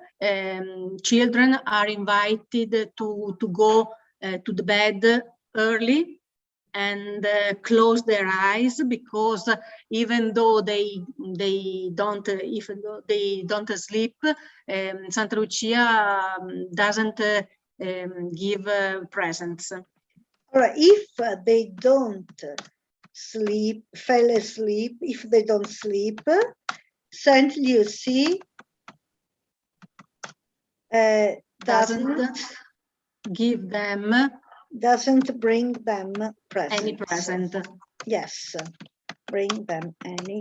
children are invited to go to the bed early and close their eyes, because even though they don't sleep, Santa Lucia doesn't give presents. All right, if they don't fall asleep, if they don't sleep, Saint Lucy doesn't bring them presents. Any present. Yes, bring them any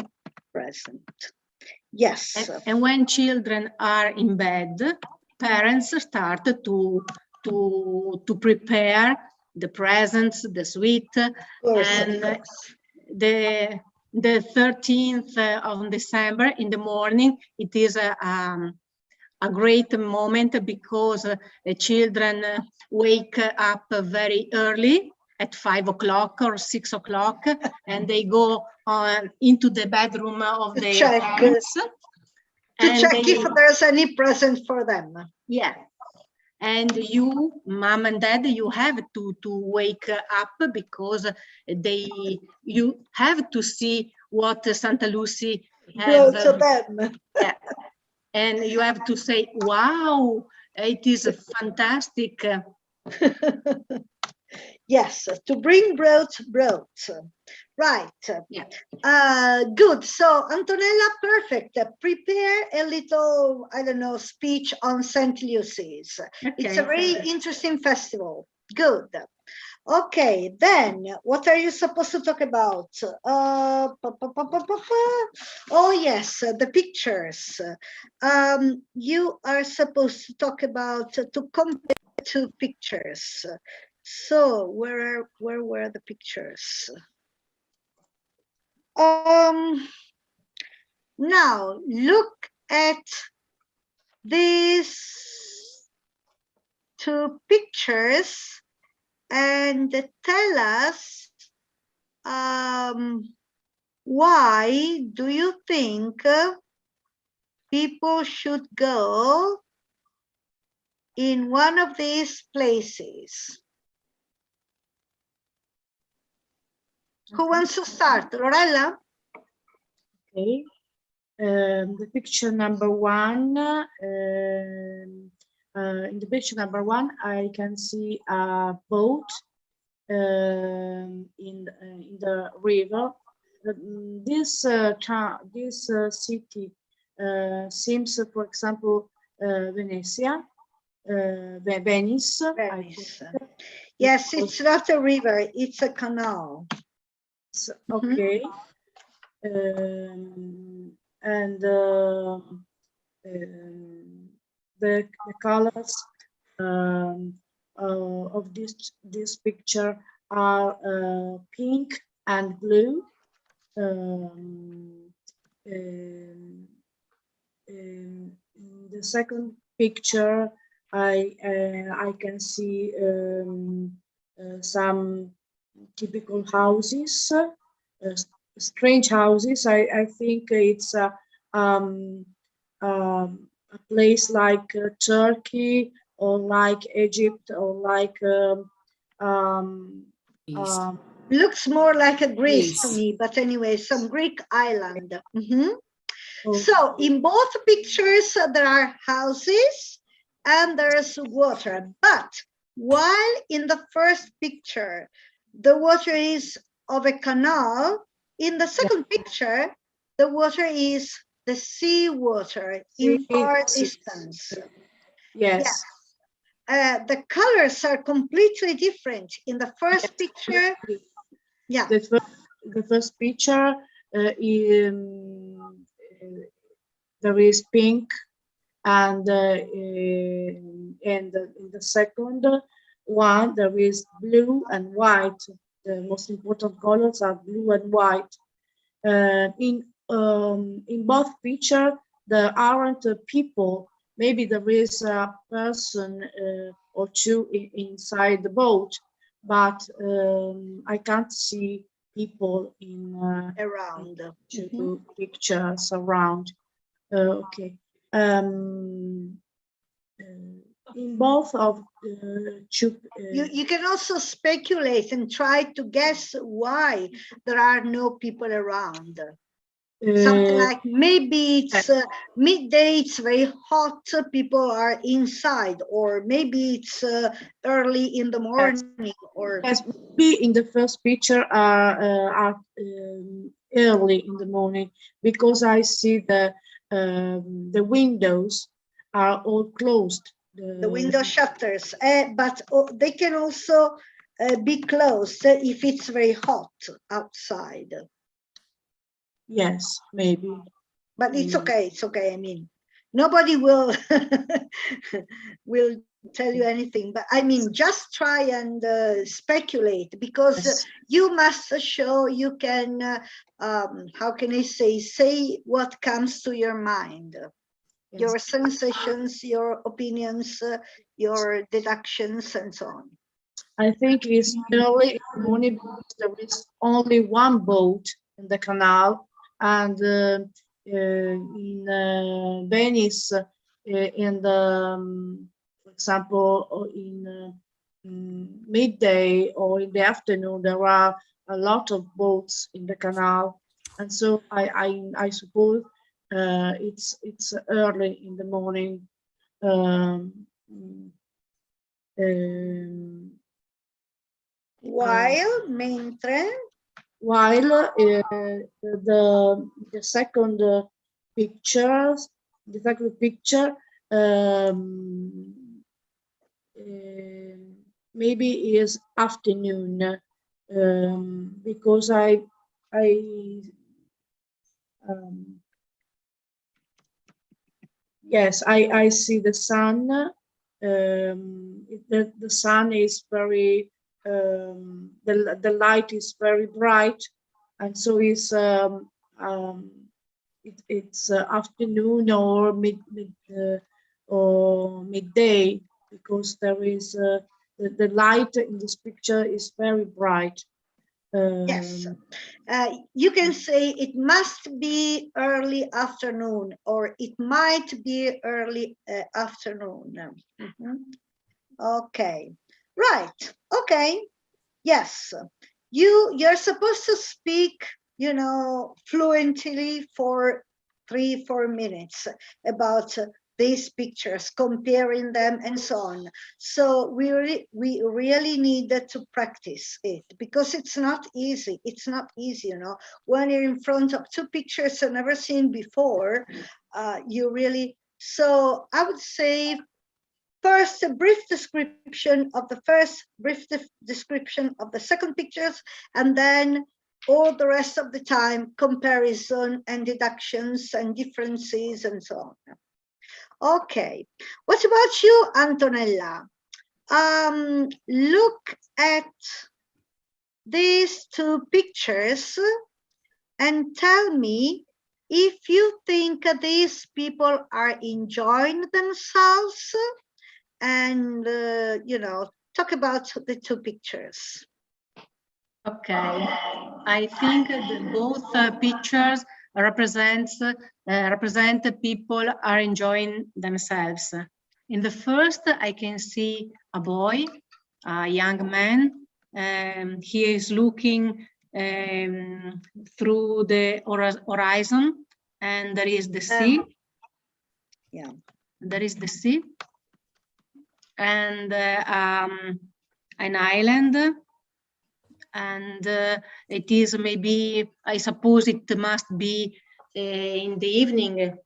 present. Yes. And when children are in bed, parents start to prepare the presents, the sweet, and the 13th of December in the morning, it is a great moment, because the children wake up very early at 5 o'clock or 6 o'clock, and they go into the bedroom of their parents to check if there's any present for them. Yeah. And you, mom and dad, you have to wake up, because you have to see what Santa Lucy has to them. Yeah. And you have to say, wow, it is fantastic. Yes, to bring brought. Right. Yeah. Good. So Antonella, perfect. Prepare a little, I don't know, speech on St. Lucy's. It's a very interesting festival. Good. Okay, then what are you supposed to talk about? Oh yes, the pictures. You are supposed to talk about to compare two pictures. So where were the pictures? Now look at these two pictures and tell us why do you think people should go in one of these places? Who wants to start? Lorella? Okay. The picture number one, in the picture number one, I can see a boat in the river. This city seems, for example, Venice. Venice. Venice. Yes, it's not a river, it's a canal. Okay. And the colors of this picture are pink and blue. In the second picture, I can see some typical houses, strange houses. I think it's a place like Turkey or like Egypt or like looks more like a Greece Greece. to me, but anyway, some Greek island. So in both pictures, there are houses and there's water. But while in the first picture, the water is of a canal, in the second picture, the water is the sea water in far distance. Yes. The colors are completely different. In the first picture, yeah. The first picture, there is pink, and in the second one there is blue and white. The most important colors are blue and white. In both pictures there aren't people. Maybe there is a person or two inside the boat, but I can't see people in around two pictures around. Okay. In both of two, you can also speculate and try to guess why there are no people around. Something like maybe it's midday, it's very hot, people are inside, or maybe it's early in the morning, or yes, maybe in the first picture are early in the morning, because I see the windows are all closed. The window shutters, but they can also be closed if it's very hot outside. Yes, maybe. But it's okay. It's okay. I mean, nobody will will tell you anything. But I mean, just try and speculate, because you must show you can. How can I say what comes to your mind? Yes. Your sensations, your opinions, your deductions, and so on. I think it's early in the morning because there is only one boat in the canal, and in Venice, in the, for example, in midday or in the afternoon, there are a lot of boats in the canal, and so I suppose it's early in the morning. While, mentre. While the second picture, maybe is afternoon, because yes, I see the sun. The sun is very, the light is very bright, and so it's afternoon or midday, because there is the light in this picture is very bright. Yes, you can say it must be early afternoon, or it might be early afternoon. Okay, right. Okay, yes. You're supposed to speak, you know, fluently for 3-4 minutes about these pictures, comparing them and so on. So we really need to practice it, because it's not easy. It's not easy, you know, when you're in front of two pictures I've never seen before. You really, so I would say first a brief description of the first, brief description of the second pictures, and then all the rest of the time comparison and deductions and differences and so on. Okay, what about you, Antonella? Look at these two pictures and tell me if you think these people are enjoying themselves, and you know, talk about the two pictures. Okay, I think that both pictures represent people are enjoying themselves. In the first, I can see a boy, a young man. He is looking through the horizon, and there is the sea. Yeah, there is the sea, and an island. And it is maybe, I suppose it must be in the evening.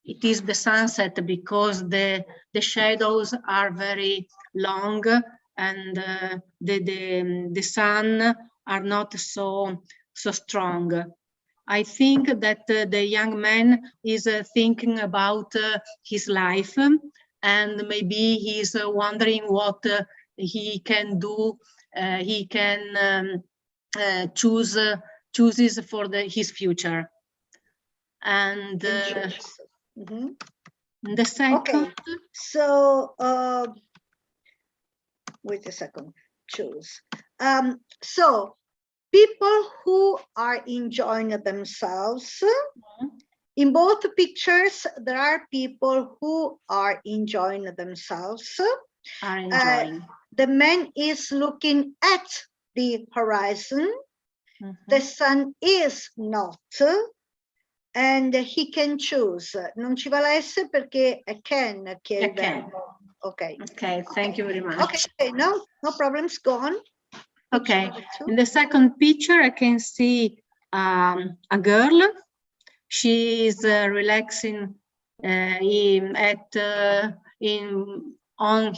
It is the sunset, because the shadows are very long, and the sun are not so strong. I think that the young man is thinking about his life, and maybe he's wondering what he can do. He can chooses for his future. And the second. Okay, so wait a second. Choose. So people who are enjoying themselves. In both pictures, there are people who are enjoying themselves. Are enjoying. The man is looking at the horizon. The sun is not, and he can choose. Non ci va la S perché è can che è il verbo. Okay. Okay, thank you very much. Okay, no problems, go on. Okay, in the second picture, I can see a girl. She is relaxing on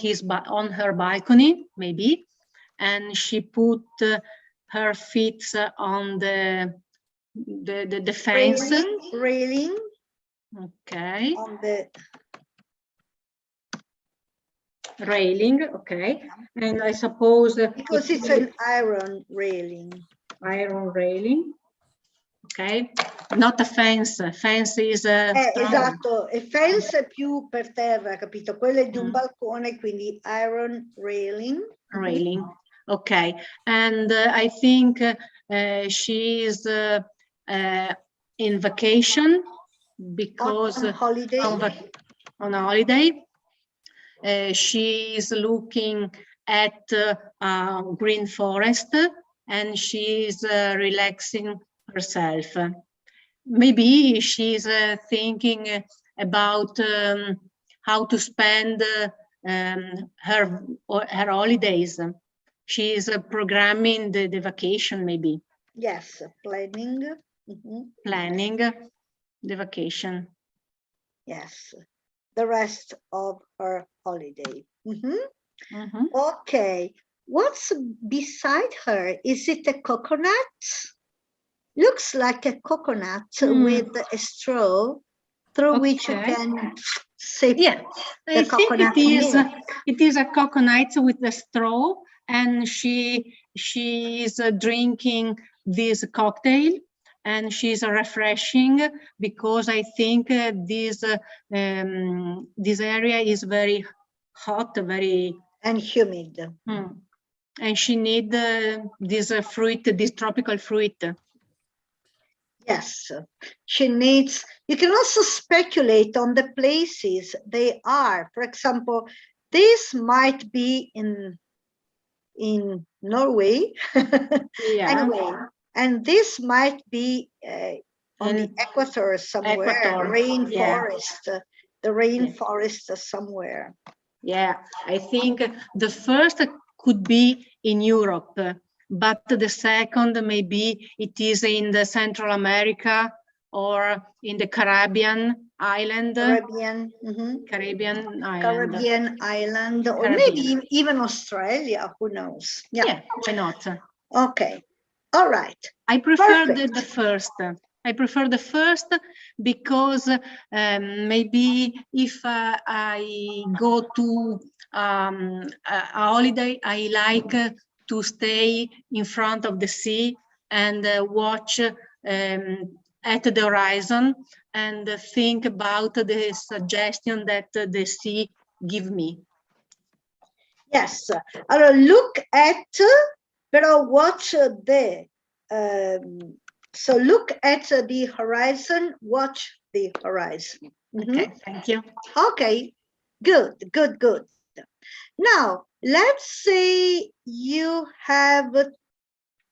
her balcony, maybe, and she put her feet on the fence. Railing. Okay. On the railing, okay. And I suppose because it's an iron railing. Iron railing. Ok, not a fence. Fence is esatto, e fence è più per terra, capito? Quello è di un balcone, quindi iron railing. Railing, ok. And I think she is in vacation, because on holiday. On a holiday. She is looking at green forest, and she is relaxing herself. Maybe she's thinking about how to spend her holidays. she is programming the vacation, maybe. Yes, planning. Planning the vacation. Yes, the rest of her holiday. Okay, what's beside her? Is it a coconut? Looks like a coconut with a straw through which you can sip I think coconut milk. It is a coconut with a straw, and she is drinking this cocktail, and she's refreshing because I think this area is very hot, very and humid. And she need this fruit, this tropical fruit. Yes, she needs, you can also speculate on the places they are. For example, this might be in Norway, anyway, and this might be on the equator somewhere, rainforest, the rainforest somewhere. Yeah, I think the first could be in Europe, but the second maybe it is in the Central America or in the Caribbean island. Caribbean island, or maybe even Australia, who knows? Yeah, why not? Okay, all right. I prefer the first. I prefer the first because maybe if I go to a holiday, I like to stay in front of the sea and watch at the horizon and think about the suggestion that the sea give me. Yes, look at, but watch the, so look at the horizon, watch the horizon. Okay, thank you. Okay, good. Now, let's say you have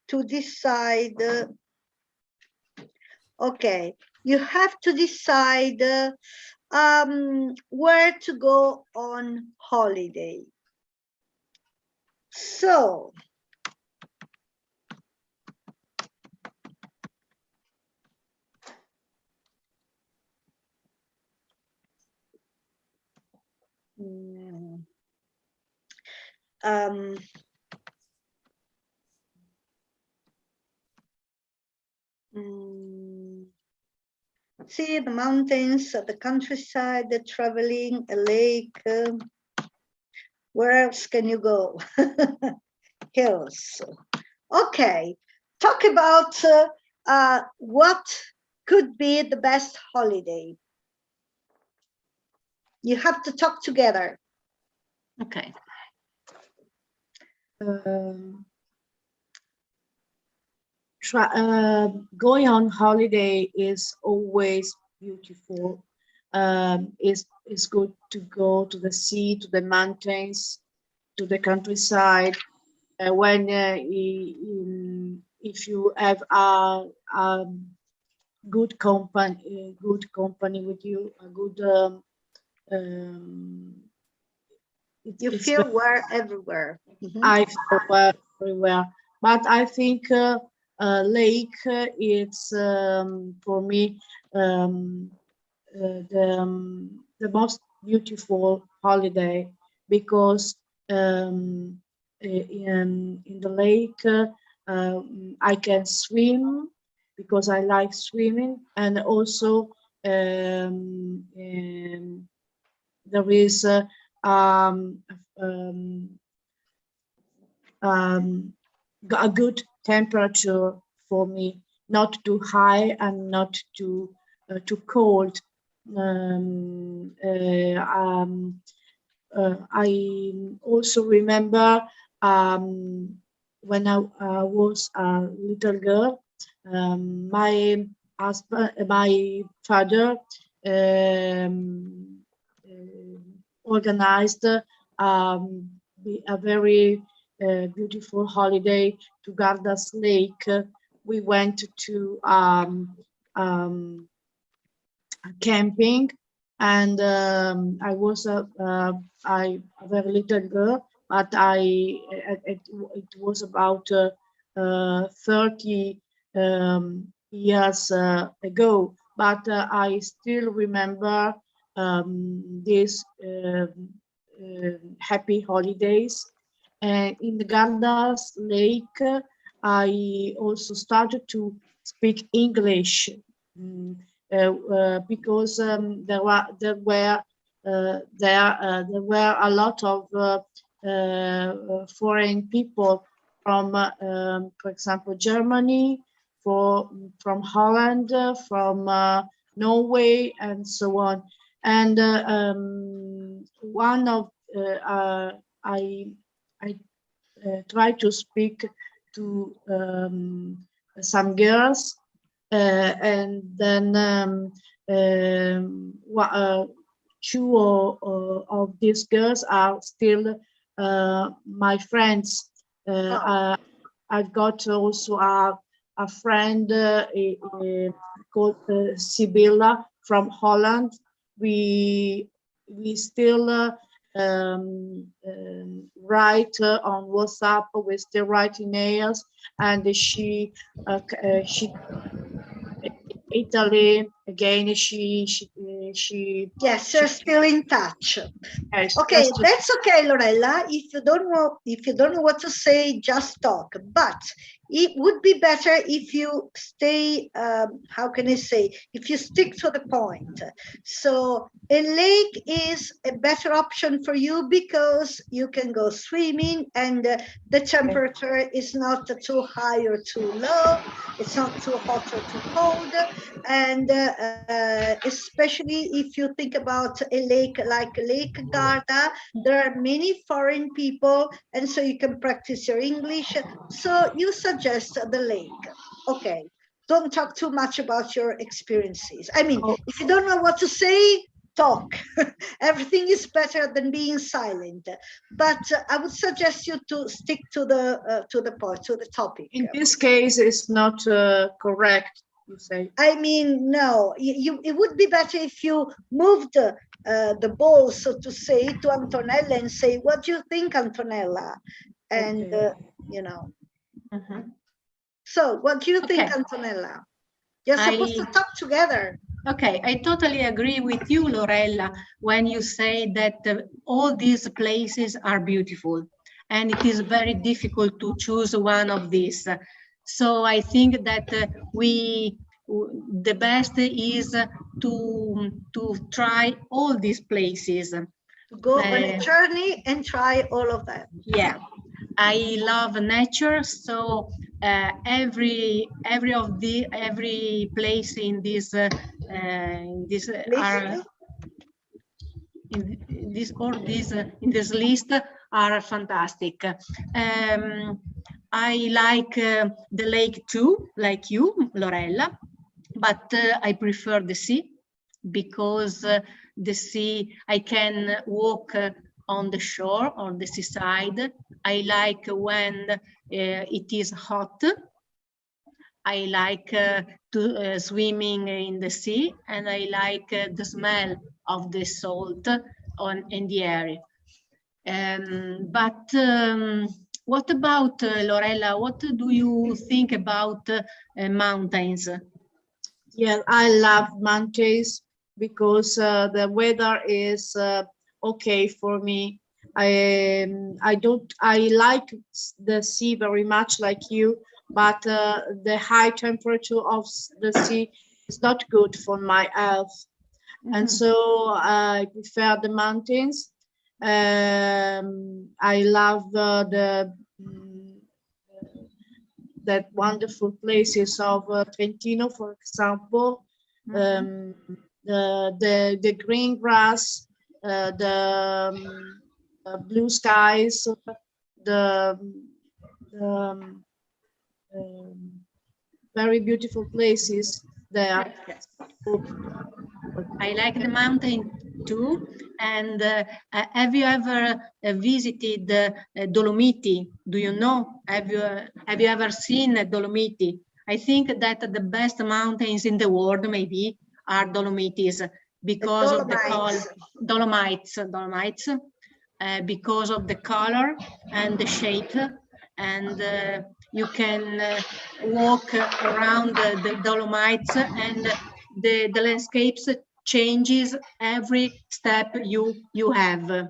to decide, okay, you have to decide where to go on holiday. So, see the mountains, the countryside, the traveling, a lake. Where else can you go? Hills. Okay, talk about what could be the best holiday. You have to talk together. Okay. Going on holiday is always beautiful. It's good to go to the sea, to the mountains, to the countryside. When if you have a good company with you, a good. You feel well everywhere. I feel well everywhere, but I think lake it's for me the most beautiful holiday because in the lake I can swim because I like swimming, and also there is a good temperature for me, not too high and not too cold. I also remember when I was a little girl, my father organized a very beautiful holiday to Gardas Lake. We went to camping, and I was a very little girl, but it was about 30 years ago. But I still remember these happy holidays. And in the Gardas Lake, I also started to speak English because there were a lot of foreign people from, for example, Germany, from Holland, from Norway, and so on. And one of I try to speak to some girls, and then two of these girls are still my friends. I've got also a friend called Sibylla from Holland. We still write on WhatsApp. We still write emails, and she Italy again. She yes, you're still in touch. Okay, that's okay, Lorella. If you don't know what to say, just talk. But it would be better if you stay, how can I say, if you stick to the point. So a lake is a better option for you because you can go swimming and the temperature is not too high or too low. It's not too hot or too cold. And especially if you think about a lake like Lake Garda, there are many foreign people, and so you can practice your English. So you suggest the lake. Okay, don't talk too much about your experiences. I mean, if you don't know what to say, talk. Everything is better than being silent. But I would suggest you to stick to the point, to the topic. In this case, it's not correct. You say. I mean, no. It would be better if you moved the ball, so to say, to Antonella and say, "What do you think, Antonella?" And you know. So, what do you think, Antonella? You're supposed to talk together. Okay, I totally agree with you, Lorella, when you say that all these places are beautiful and it is very difficult to choose one of these. So I think that the best is to try all these places. To go on a journey and try all of that. Yeah. I love nature, so every place in this in this list are fantastic. I like the lake too, like you, Lorella, but I prefer the sea because the sea I can walk on the shore, on the seaside. I like when it is hot. I like swimming in the sea, and I like the smell of the salt in the air. But what about Lorella? What do you think about mountains? Yeah, I love mountains because the weather is okay for me. I like the sea very much, like you, but the high temperature of the sea is not good for my health. And so I prefer the mountains. I love that wonderful places of Trentino, for example, the green grass, the blue skies, the very beautiful places there. I like the mountain too. And have you ever visited Dolomiti? Do you know? Have you ever seen Dolomiti? I think that the best mountains in the world maybe are Dolomitis because of the Dolomites. because of the color and the shape, and you can walk around the Dolomites, and the landscapes changes every step you have.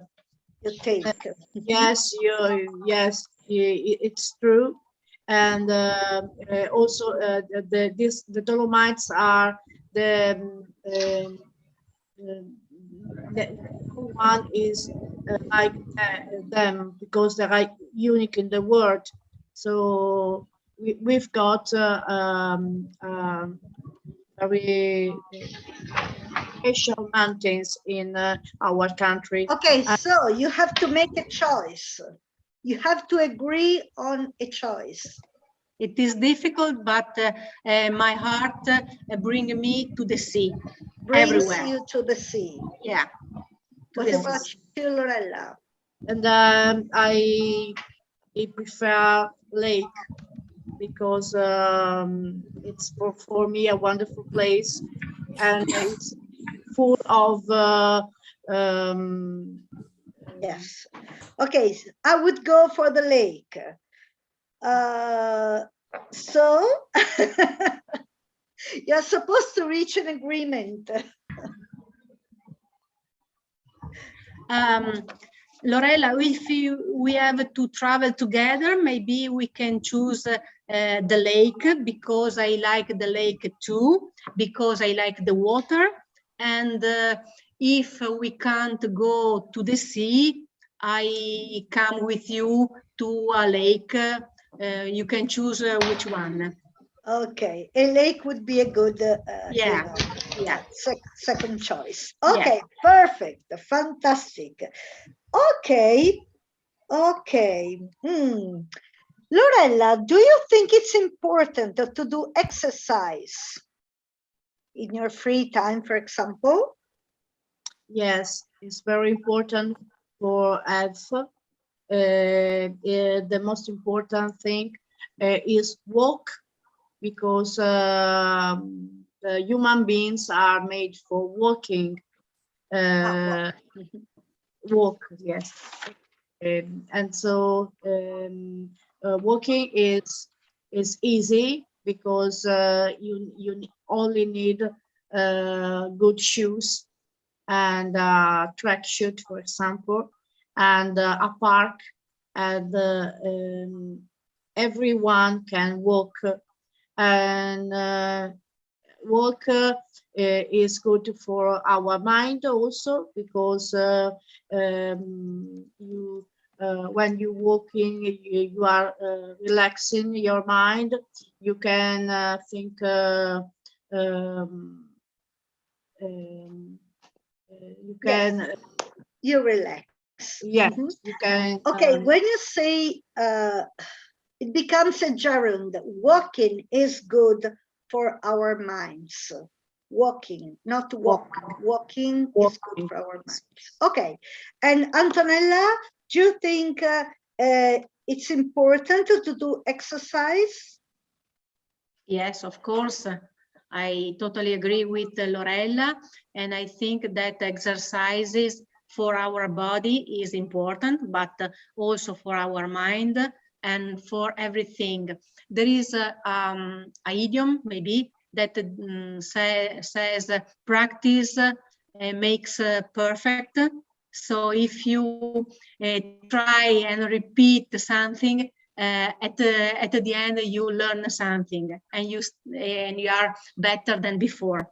You take. Yes, it's true. And also the Dolomites are the one is like them, because they are unique in the world. So we've got very special mountains in our country. Okay, so you have to make a choice. You have to agree on a choice. It is difficult, but my heart brings me to the sea. Brings everywhere. you to the sea. Yeah. What about you, Lorella? And I prefer lake, because it's for me a wonderful place, and it's full of yes. Okay, I would go for the lake. So you're supposed to reach an agreement. Lorella, if we have to travel together, maybe we can choose the lake, because I like the lake too, because I like the water. And if we can't go to the sea, I come with you to a lake. You can choose which one. Okay, a lake would be a good second choice. Okay, perfect, fantastic. Okay. Lorella, do you think it's important to do exercise in your free time, for example? Yes, it's very important for health. The most important thing is walk, because human beings are made for walking. Walk, yes. And so walking is easy, because you only need good shoes and track shoot, for example, and a park, and everyone can walk, and walk is good for our mind also, because when you're walking, you are relaxing your mind. You can think. You can. Yes. You relax. Yes, you can. Okay, when you say it becomes a gerund, walking is good for our minds. Walking, not walk. Walking is good for our minds. Okay, and Antonella, do you think it's important to do exercise? Yes, of course. I totally agree with Lorella, and I think that exercises for our body is important, but also for our mind and for everything. There is a idiom maybe that says practice makes perfect. So if you try and repeat something, at the end you learn something, and you are better than before.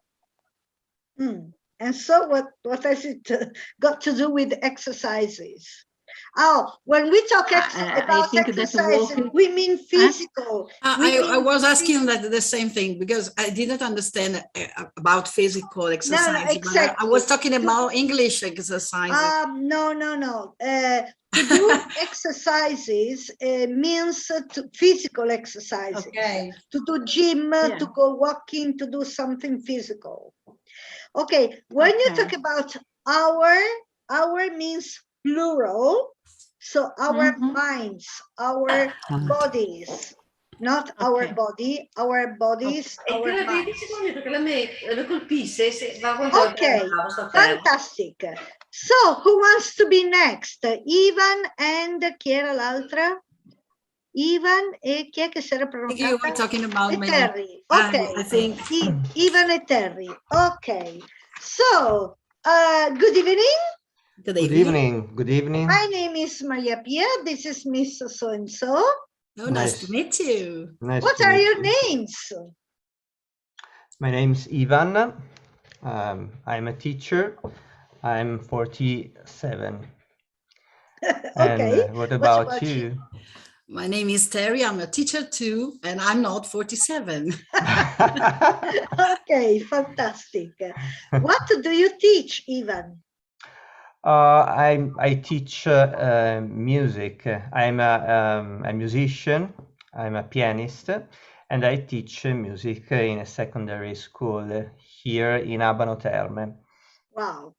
And so what has it got to do with exercises? Oh, when we talk about exercise, we mean physical. I was asking that the same thing, because I didn't understand about physical exercise. No, exactly. I was talking about English exercises. No. To do exercises means physical exercises. Okay. To do gym, to go walking, to do something physical. Okay, when you talk about our means plural, so our minds, our bodies. not our body, our bodies, our minds. Okay, fantastic. So, who wants to be next? Ivan and chi era l'altra? Ivan e chi è che si era prenotata? You were talking about E Terry. Okay. I think. Ivan e Terry. Okay. So, good evening. Good evening. Good evening. My name is Maria Pia. This is Miss So-and-so. Oh, nice to meet you. What are your names? My name's Ivan. I'm a teacher. I'm 47. Okay. And what about you? My name is Terry. I'm a teacher too, and I'm not 47. Okay, fantastic. What do you teach, Ivan? I teach music. I'm a musician. I'm a pianist, and I teach music in a secondary school here in Abano Terme. Wow.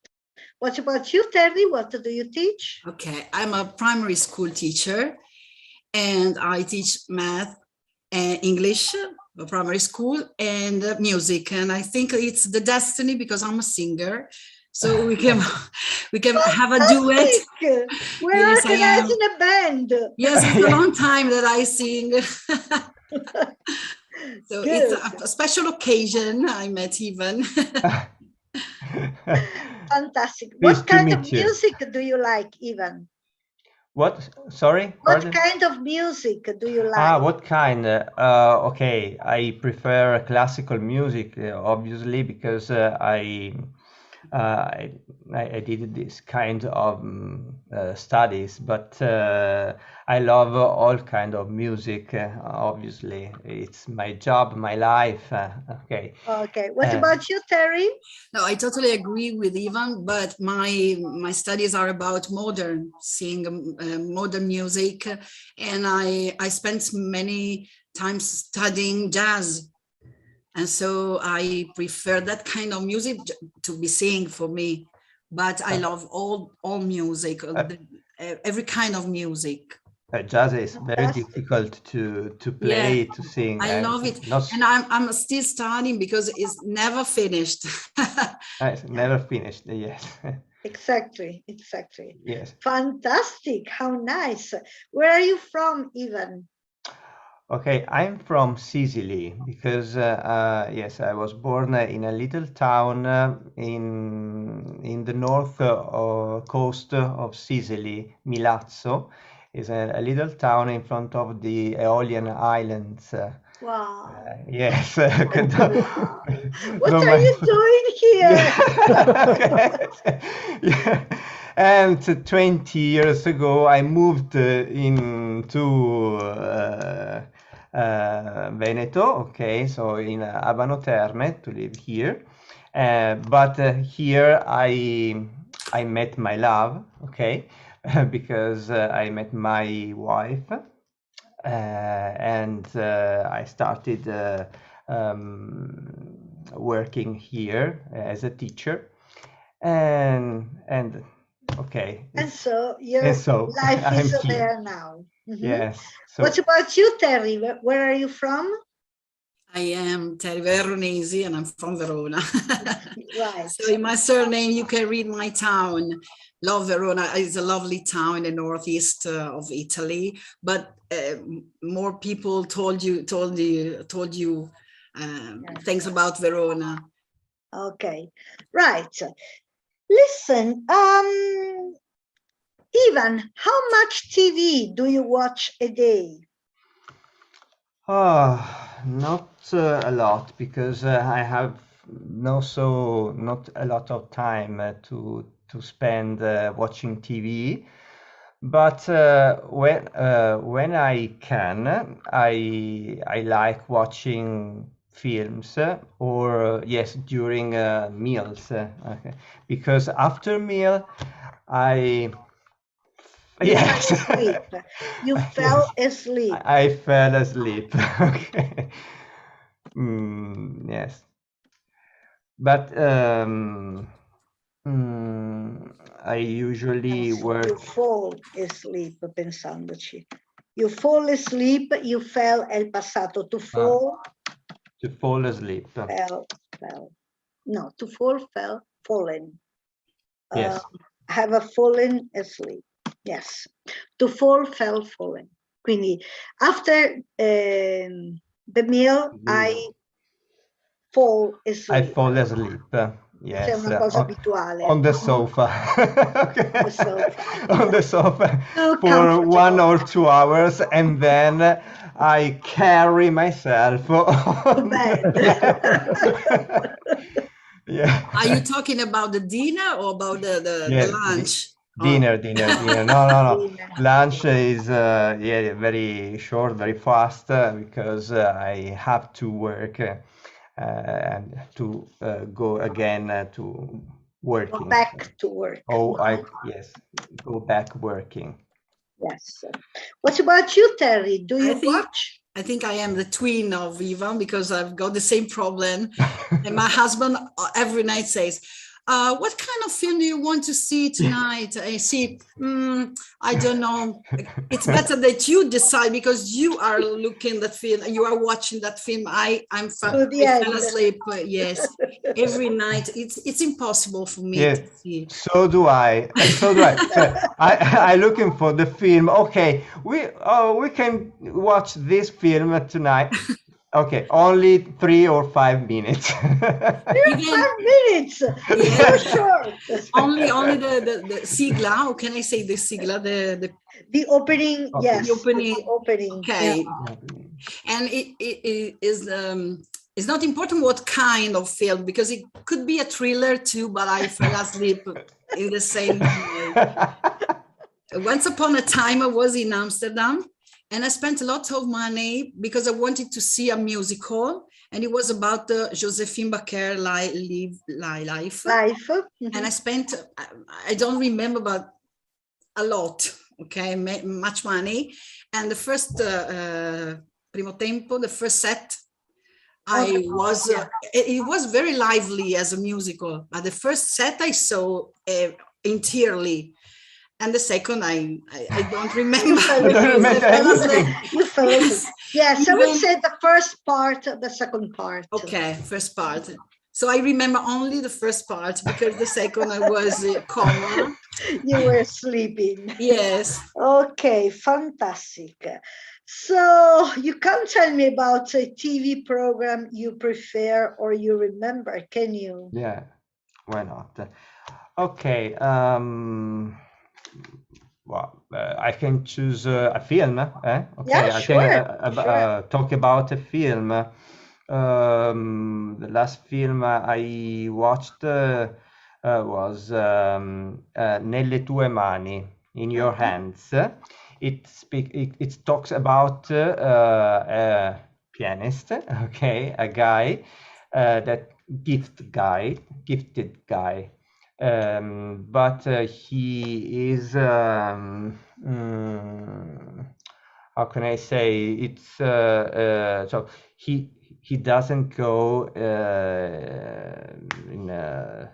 What about you, Terry? What do you teach? Okay, I'm a primary school teacher, and I teach math and English, primary school, and music. And I think it's the destiny because I'm a singer. So we can have a duet. We're Yes, organizing a band. Yes, it's a long time that I sing. So Good. it's a special occasion. I met Ivan. Fantastic. Pleased What kind to of meet you. music do you like, Ivan? What? Sorry? What Pardon? kind of music do you like? Ah, what kind? Okay, I prefer classical music, obviously, because I did this kind of studies, but I love all kind of music. Obviously, it's my job, my life. Okay. Okay. What about you, Terry? No, I totally agree with Ivan, but my studies are about modern modern music, and I spent many times studying jazz. And so I prefer that kind of music to be sing for me, but I love all music, every kind of music. Jazz is very difficult to play, Yeah, to sing. I love it, and I'm still studying because it's never finished. It's never finished. Yes. Exactly. Yes. Fantastic. How nice. Where are you from, Ivan? Okay, I'm from Sicily because yes, I was born in a little town in the north coast of Sicily. Milazzo is a little town in front of the Aeolian Islands. Wow. Yes. What are you doing here? Yeah. And 20 years ago, I moved into Veneto, okay, so in Abano Terme to live here. But here I met my love, okay, because I met my wife, and I started working here as a teacher, and okay. And so your life I'm is here. there now. Mm-hmm. Yes. So, what about you, Terry? Where are you from? I am Terry Veronesi, and I'm from Verona. Right. So in my surname, you can read my town. Love Verona. It's a lovely town in the northeast of Italy, but more people told you things about Verona. Okay, right. Listen, Ivan, how much TV do you watch a day? Not a lot, because I have not a lot of time to spend watching TV. But when I can, I like watching films or yes, during meals, okay. Because after meal yes. You fell asleep. I fell asleep. Okay. Yes. But I usually work. You fall asleep pensandoci. You fall asleep, you fell, è il passato. To fall, to fall asleep. fell. No, to fall, fell, fallen. Yes. Have a fallen asleep. Yes. To fall, fell, fallen. Quindi, after the meal, I fall asleep. I fall asleep. Yes. C'è una cosa abituale. On the sofa. Okay. On the sofa. On the sofa So for 1 comfortable. or 2 hours, and then I carry myself To bed. Yeah. Are you talking about the dinner or about Yeah, the lunch? Dinner. No. Dinner. Lunch is yeah, very short, very fast, because I have to work and to go again to working. Go back to work. Yes, go back working. Yes. What about you, Terry? Do you I think- watch? I think I am the twin of Ivan because I've got the same problem. And my husband every night says, what kind of film do you want to see tonight? I see, I don't know. It's better that you decide because you are looking that film, you are watching that film. I fell asleep. Yes, every night. It's impossible for me Yeah, to see. so do I. So I looking for the film. Okay, we can watch this film tonight. Okay, only 3 or 5 minutes. 5 minutes. Yeah. So short. only the sigla. How can I say the sigla? The opening. Okay. Yes. The opening. The opening. Okay. Yeah. And it is it's not important what kind of film because it could be a thriller too, but I fell asleep in the same way. Once upon a time I was in Amsterdam and I spent a lot of money because I wanted to see a musical and it was about the Josephine Baker life. Mm-hmm. And I spent, I don't remember, but a lot, okay, much money. And the first primo tempo, the first set, it was very lively as a musical, but the first set I saw entirely. And the second, I don't remember. You fell asleep. Yes, I would say the first part, the second part. Okay, first part. So I remember only the first part because the second I was coma. You were sleeping. Yes. Okay, fantastic. So you can't tell me about a TV program you prefer or you remember, can you? Yeah, why not? Okay. Well, I can choose a film. Okay, Yeah, sure, I can talk about a film. The last film I watched was Nelle tue mani, in your hands. It talks about a pianist, okay, a guy, gifted guy. But he is how can I say it's so he doesn't go in a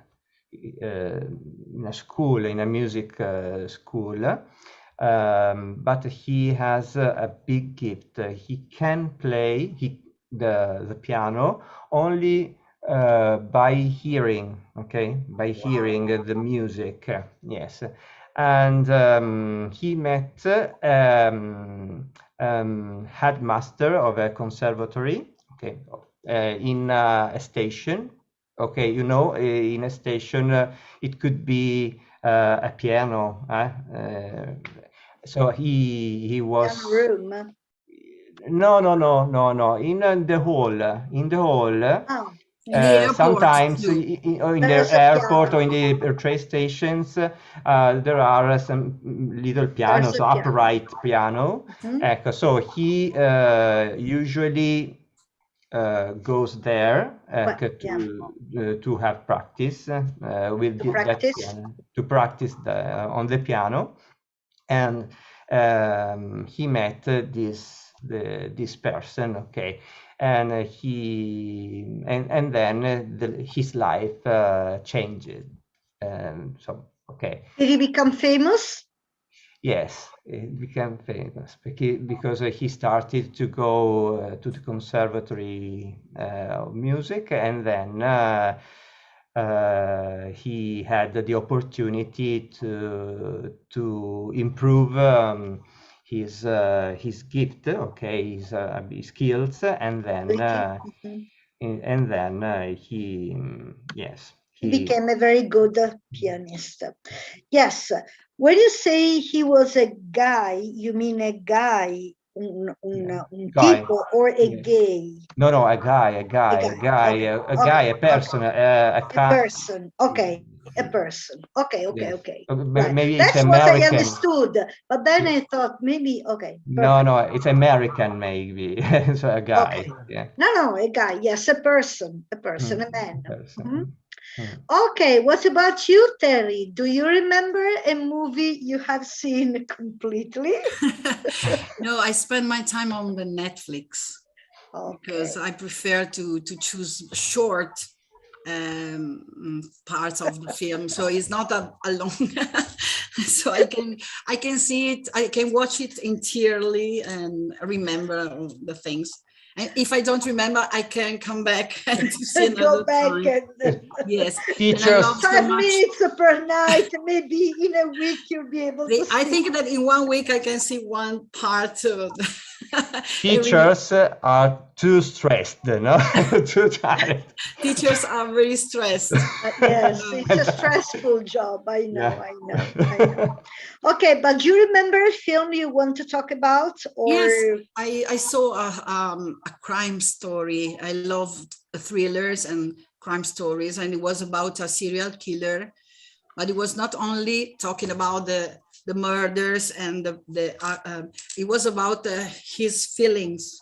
school, in a music school, but he has a big gift. He can play the piano only by hearing, okay, by hearing the music. Yes, and he met headmaster of a conservatory, okay, in a station. Okay, you know, in a station it could be a piano. So he was room. No. In the hall. Oh. Sometimes in the airport or in the train stations, there are some little pianos, so upright piano. Mm-hmm. So he usually goes there to have practice with that piano, to practice on the piano, and he met this person, okay, and then his life changed. So okay. Did he become famous? Yes, he became famous because he started to go to the conservatory of music, and then he had the opportunity to improve his gift, okay, his skills, and then he yes. He became a very good pianist. Yes. When you say he was a guy, you mean a guy, un tipo, or a gay? No, a guy, a person, a person. Okay, a person. Okay. Right. Maybe That's it's what American. I understood. But then I thought maybe, okay. Perfect. No, it's American maybe. So a guy. Okay. Yeah. No, a guy. Yes, a person, a man. Person. Okay, what about you, Terry? Do you remember a movie you have seen completely? No, I spend my time on the Netflix because I prefer to choose short parts of the film, so it's not a long. So I can see it, I can watch it entirely and remember the things. And if I don't remember, I can come back and see another time. Yes. Teachers. 5 minutes per night, maybe in a week you'll be able to I think that in 1 week I can see one part of the Teachers are too stressed, no? Too tired. Teachers are very stressed. Yes, it's a stressful job. I know. Okay, but do you remember a film you want to talk about? Or... Yes, I saw a crime story. I loved thrillers and crime stories, and it was about a serial killer, but it was not only talking about the murders and it was about his feelings.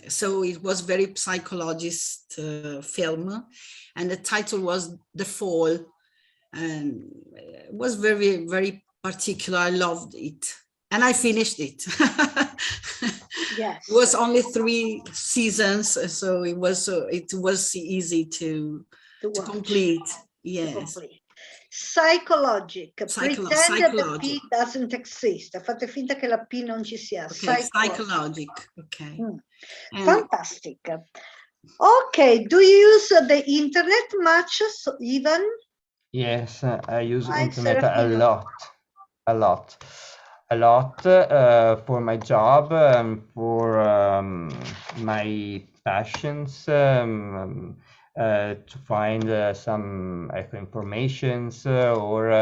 So it was very psychologist film, and the title was The Fall, and it was very, very particular. I loved it, and I finished it. Yes, it was only 3 seasons, so it was easy to complete. Yes. Pretend that the P doesn't exist. Fate finta che la P non ci sia. Okay, psychologic. Okay. Fantastic. Okay, do you use the internet much, Ivan? Yes, I use internet a lot for my job, for my passions, to find some informations, or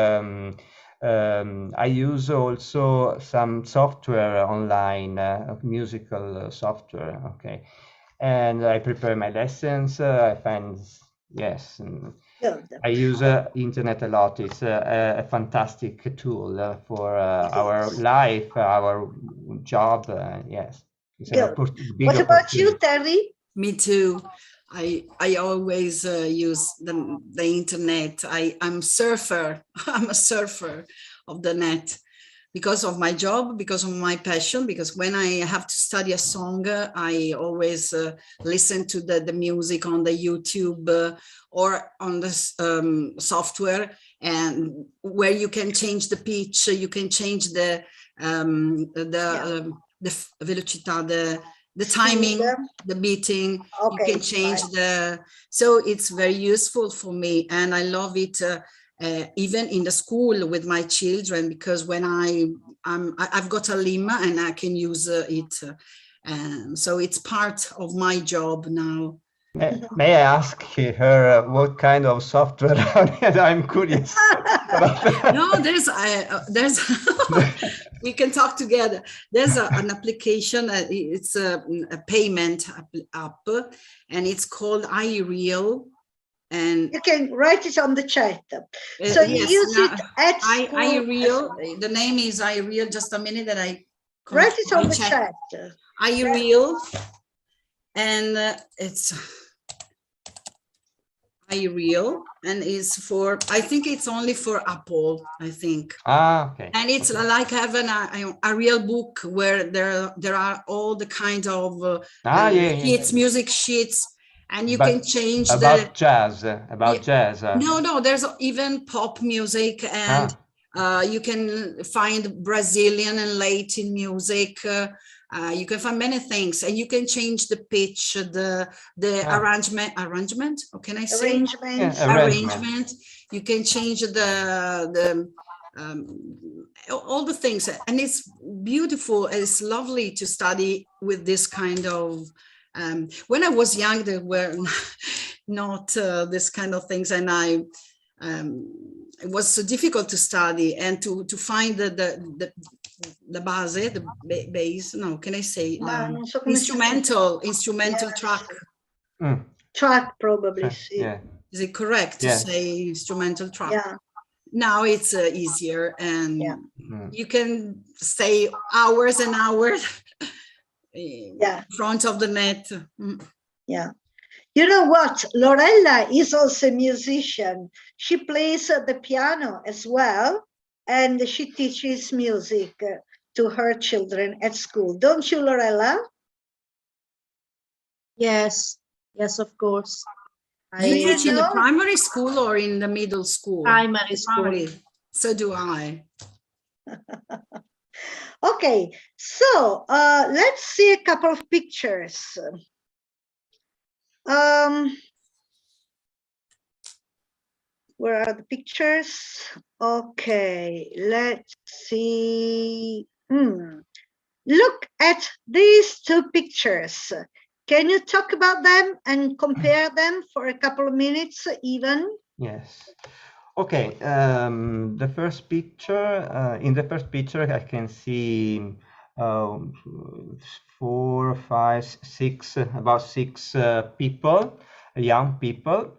I use also some software online, musical software, okay, and I prepare my lessons. I find, yes, I use internet a lot. It's a fantastic tool for our life, our job. Yes, it's a big What about you, Terry? Me too. I always use the internet. I'm a surfer of the net because of my job, because of my passion, because when I have to study a song, I always listen to the music on the YouTube or on the software, and where you can change the pitch, you can change the velocità, the timing, the beating, you can change so it's very useful for me, and I love it even in the school with my children, because when I've got a Lima and I can use it, so it's part of my job now. May I ask her what kind of software? I'm curious. No, there's we can talk together. There's an application. It's a payment app, and it's called iReal. And you can write it on the chat. So you use it at school. iReal. The name is iReal. Just a minute that I write it on the chat. iReal, and it's iReal, and is for, I think it's only for Apple, I think. Okay. And it's like having a real book where there are all the kind of sheets, music sheets, and you can change about jazz. No, there's even pop music and You can find Brazilian and Latin music. You can find many things, and you can change the pitch, the arrangement. How can I say? Arrangement. You can change all the things, and it's beautiful. It's lovely to study with this kind of. When I was young, there were not this kind of things, and it was so difficult to study and to find the base, the base. No, can I say instrumental track? Track, probably. Yeah. Is it correct to say instrumental track? Yeah. Now it's easier, and you can stay hours and hours in front of the net. Yeah. You know what? Lorella is also a musician. She plays the piano as well, and she teaches music to her children at school. Don't you, Lorella? Yes, yes, of course. You teach in the primary school or in the middle school? Primary school. So do I. Okay, so let's see a couple of pictures. Where are the pictures? Okay, let's see. Look at these two pictures. Can you talk about them and compare them for a couple of minutes even? Yes. Okay, the first picture, in the first picture, I can see 4, 5, 6, about 6 people, young people,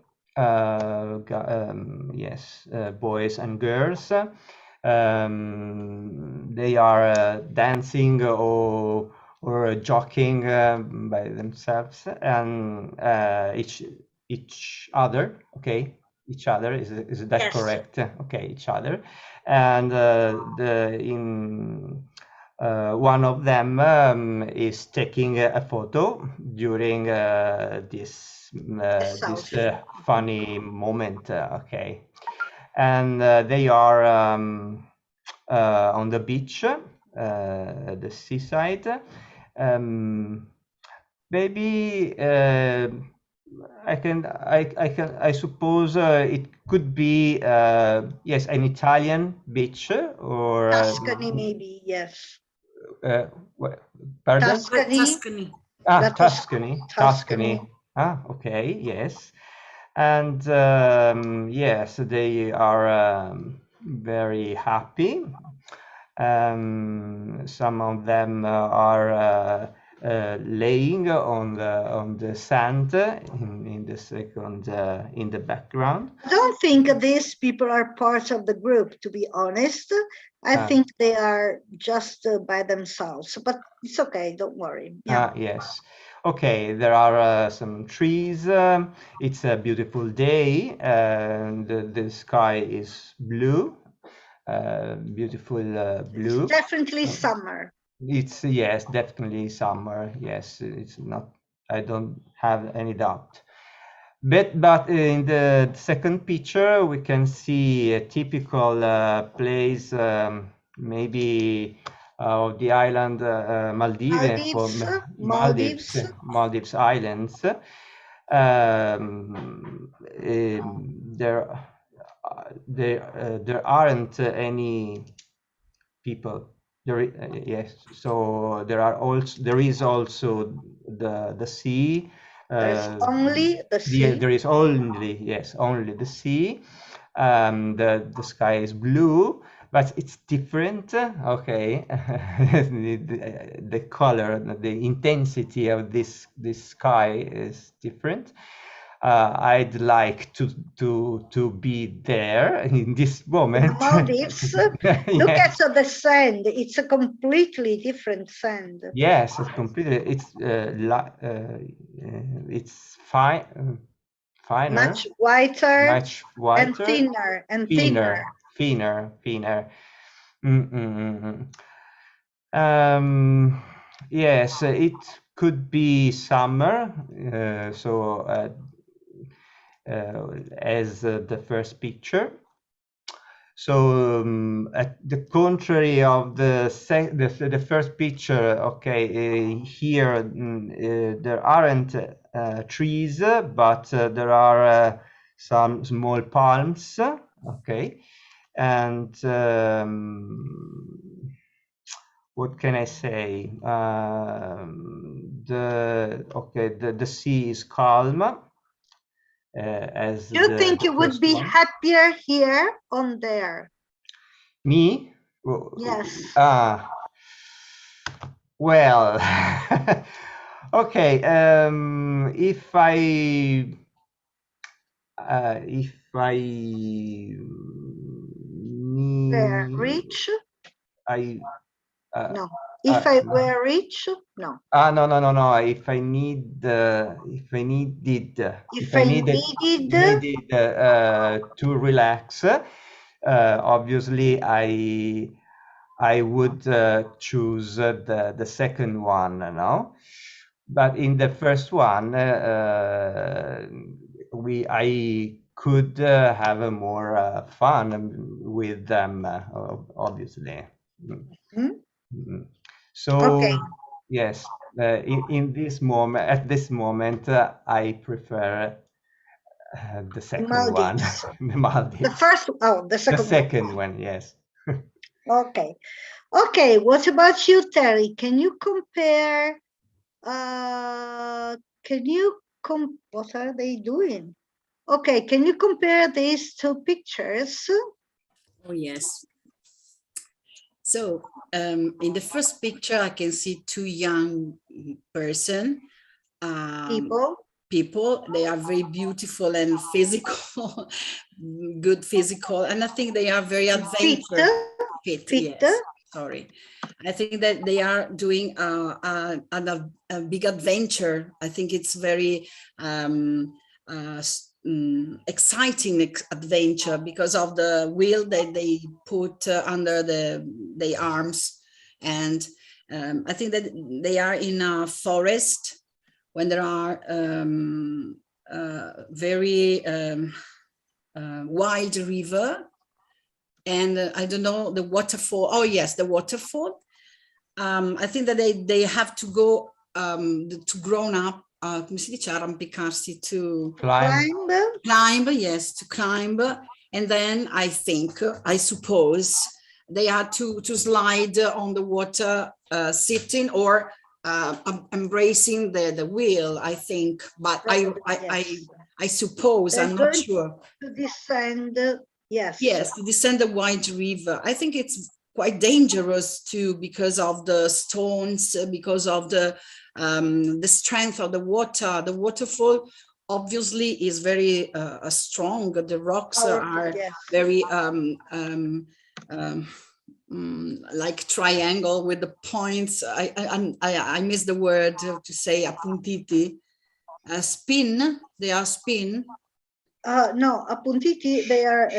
yes, boys and girls. They are dancing or joking by themselves and each other. Okay. Each other, is that correct? Okay, each other, and one of them is taking a photo during this funny moment. Okay, and they are on the beach, the seaside. Maybe. I suppose it could be yes, an Italian beach or Tuscany, maybe, yes. Pardon? Tuscany. Tuscany. Ah, okay, yes. And yes, they are very happy. Some of them are laying on the sand in the second in the background. I don't think these people are part of the group, to be honest. I think they are just by themselves, but it's okay, don't worry. Yes. Okay, there are some trees. It's a beautiful day and the sky is blue, beautiful blue. It's definitely summer. It's yes, definitely summer. Yes, it's not. I don't have any doubt. But in the second picture, we can see a typical place, maybe of the island Maldives Islands. There aren't any people. Yes, so there is also the sea. There's only the sea. There is only only the sea. The sky is blue, but it's different. Okay, the color, the intensity of this sky is different. I'd like to be there in this moment. Maldives. Look at the sand. It's a completely different sand. Yes, it's completely. It's finer. Much whiter. And thinner. Thinner. Yes, it could be summer. So as the first picture. So at the contrary of the first picture, okay, here there aren't trees, but there are some small palms, okay, and what can I say? The sea is calm. As Do you think you would be happier here or there? Me? Yes. Well, okay. If I rich? No. If I were rich? No. No. If I needed to relax, obviously I would choose the second one, no? But in the first one, I could have a more fun with them, obviously. Mm-hmm. So okay. Yes, in this moment, at this moment, I prefer the second one, the Maldives. The first, the second one, yes. Okay. Okay, what about you, Terry? Can you compare, what are they doing? Okay, can you compare these two pictures? Oh, yes. So in the first picture, I can see two young people. They are very beautiful and physical, good physical. And I think they are very adventurous. Fit. Yes. Sorry. I think that they are doing a big adventure. I think it's very exciting adventure because of the wheel that they put under the arms. And I think that they are in a forest when there are very wild river. And I don't know, the waterfall. Oh, yes, the waterfall. I think that they have to go to grown up, come si dice, arrampicarsi, to climb, yes, to climb. And then I suppose they had to slide on the water, sitting or embracing the wheel, I think. But I suppose, I'm not sure. To descend. Yes, to descend the wide river. I think it's quite dangerous too because of the stones, because of the strength of the water. The waterfall obviously is very strong. The rocks are very like triangle with the points. I miss the word to say appuntiti. Spin. They are spin. No, appuntiti, they are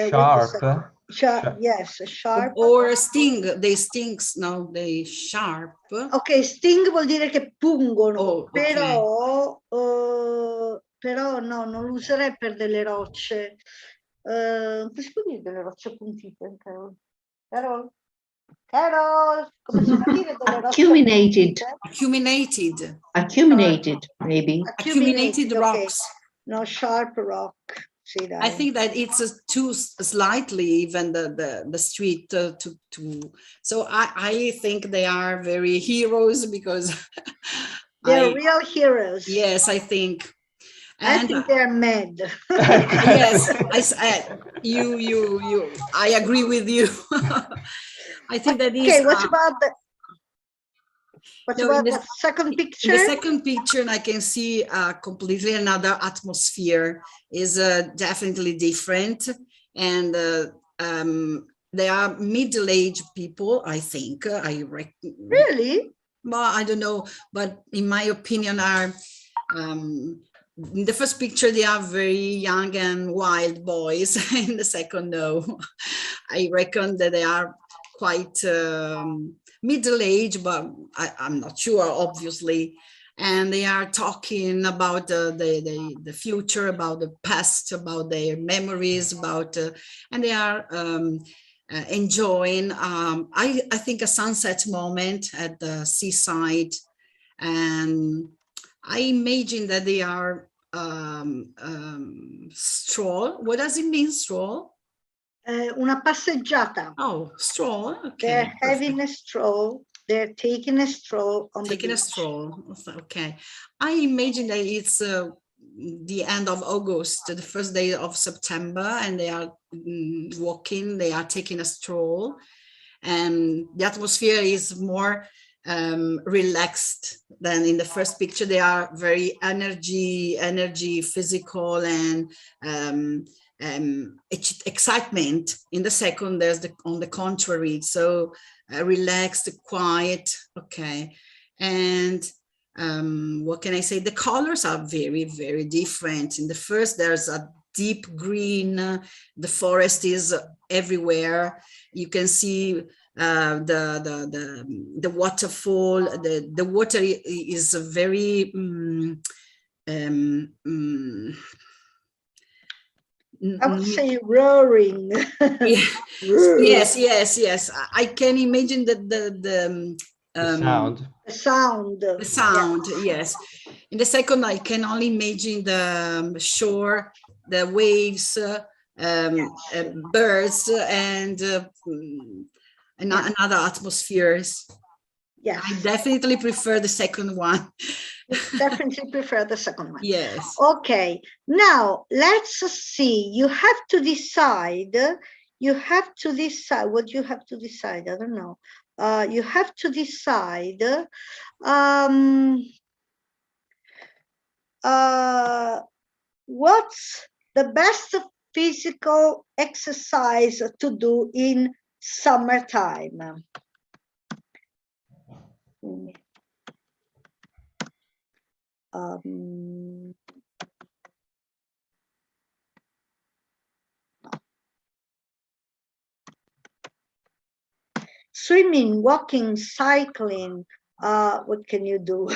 sharp. Yes, sharp. Or sting, they stings, no, they sharp. Ok, sting vuol dire che pungono, però no, non lo userei per delle rocce. Come si può dire delle rocce appuntite? Carol, come si può dire delle rocce Acuminated, maybe. Acuminated rocks. No, sharp rock. I think that it's too slightly even the street so I think they are very heroes because they're real heroes. Yes, I think. And I think they're mad. Yes, I agree with you. I think that is. Okay, what about the second picture? In the second picture, I can see completely another atmosphere. Is definitely different, and they are middle-aged people. I think. Really? Well, I don't know, but in my opinion, are in the first picture they are very young and wild boys. In the second, no. I reckon that they are quite middle-aged, but I'm not sure, obviously. And they are talking about the future, about the past, about their memories, and they are enjoying, I think, a sunset moment at the seaside. And I imagine that they are stroll. What does it mean, stroll? Una passeggiata. Oh, stroll. Okay. They're having a stroll. They're taking a stroll on the beach. Taking a stroll. Okay. I imagine that it's the end of August, the first day of September, and they are walking. They are taking a stroll, and the atmosphere is more relaxed than in the first picture. They are very energy, physical, and excitement. In the second, there's on the contrary, so relaxed, quiet. Okay. And what can I say? The colors are very, very different. In the first, there's a deep green. The forest is everywhere. You can see the waterfall. The water is very I would say roaring. Yes. I can imagine that the sound. The sound, yes. In the second, I can only imagine the shore, the waves, birds, and another atmospheres. Yes. I definitely prefer the second one. Definitely prefer the second one. Yes. Okay. Now let's see. You have to decide. You have to decide what you have to decide. I don't know. You have to decide. What's the best physical exercise to do in summertime? Swimming, walking, cycling. What can you do?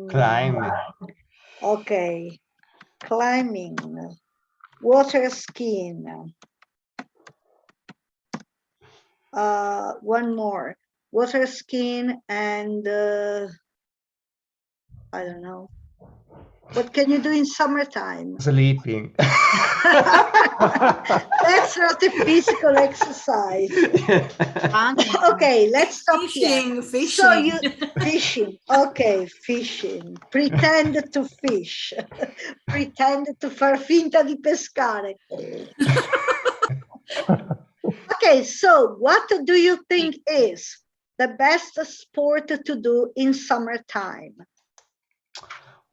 Climbing. Okay, climbing, water skiing. One more, water skiing, and I don't know. What can you do in summertime? Sleeping. That's not a physical exercise. Okay, let's stop fishing, here. Fishing. So you fishing. Okay, fishing. Pretend to fish. Pretend to far finta di pescare. Okay, so what do you think is the best sport to do in summertime?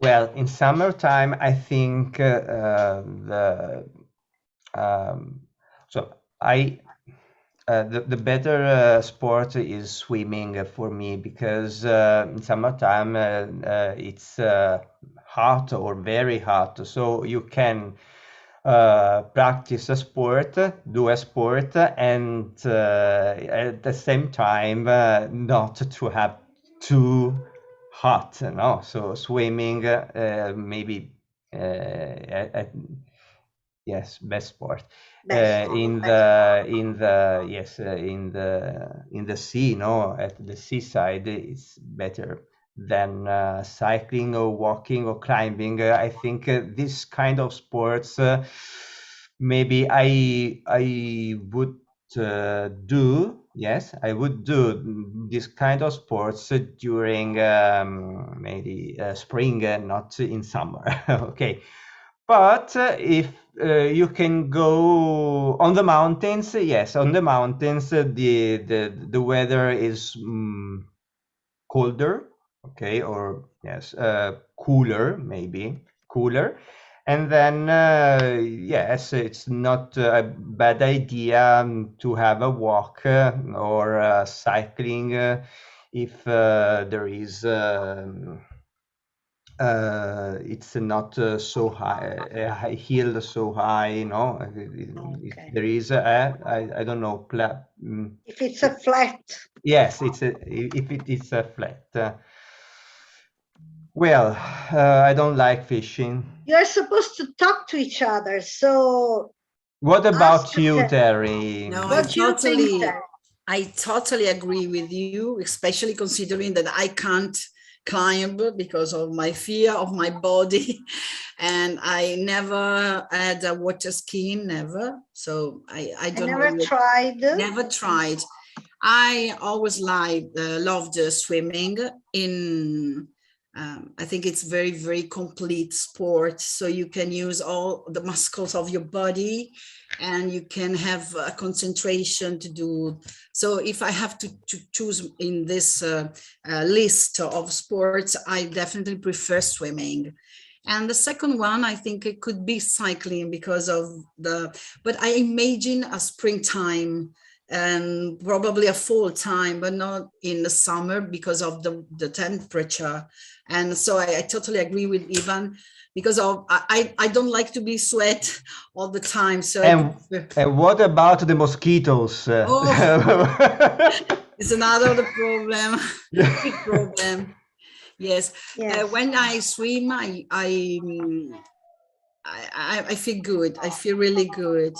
Well, in summertime, I think the better sport is swimming for me, because in summertime it's hot or very hot, so you can practice a sport, do a sport, and at the same time not to have too hot, no? So swimming, maybe yes, best sport. In the sea, no, at the seaside, it's better than cycling or walking or climbing. I think this kind of sports, maybe I would do. Yes, I would do this kind of sports during maybe spring, not in summer. Okay. But if you can go on the mountains, yes, on the mountains, the weather is colder, okay, or yes, cooler, maybe cooler. And then, yes, it's not a bad idea to have a walk or cycling if there is it's not so high, hill so high, you know. If there is I don't know, if it's a flat. Yes, if it is a flat. Well, I don't like fishing. You're supposed to talk to each other, so What about Ask you, Terry. Terry? No, What you think, Terry? I totally agree with you, especially considering that I can't climb because of my fear of my body. And I never had a water skiing, never. So I don't never know. Tried. Never tried. I always loved swimming in, I think it's very, very complete sport. So you can use all the muscles of your body and you can have a concentration to do. So if I have to choose in this list of sports, I definitely prefer swimming. And the second one, I think it could be cycling because of but I imagine a springtime and probably a fall time, but not in the summer because of the temperature. And so I totally agree with Ivan because of I don't like to be sweat all the time. So and what about the mosquitoes? It's another problem, big problem. Yes. When I swim, I feel good. I feel really good.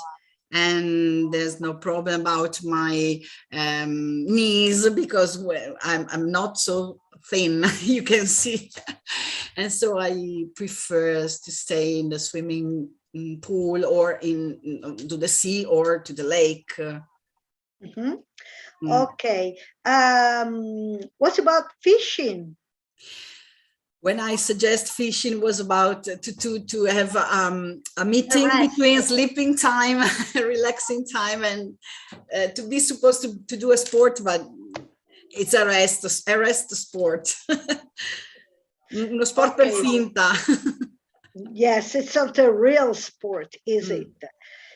And there's no problem about my knees because I'm not so thin, you can see. And so I prefer to stay in the swimming pool or to the sea or to the lake. Okay. What about fishing? When I suggest fishing was about to have a meeting between sleeping time, relaxing time, and to be supposed to do a sport, but it's a rest sport. Uno sport per finta. Yes, it's not a real sport, is it?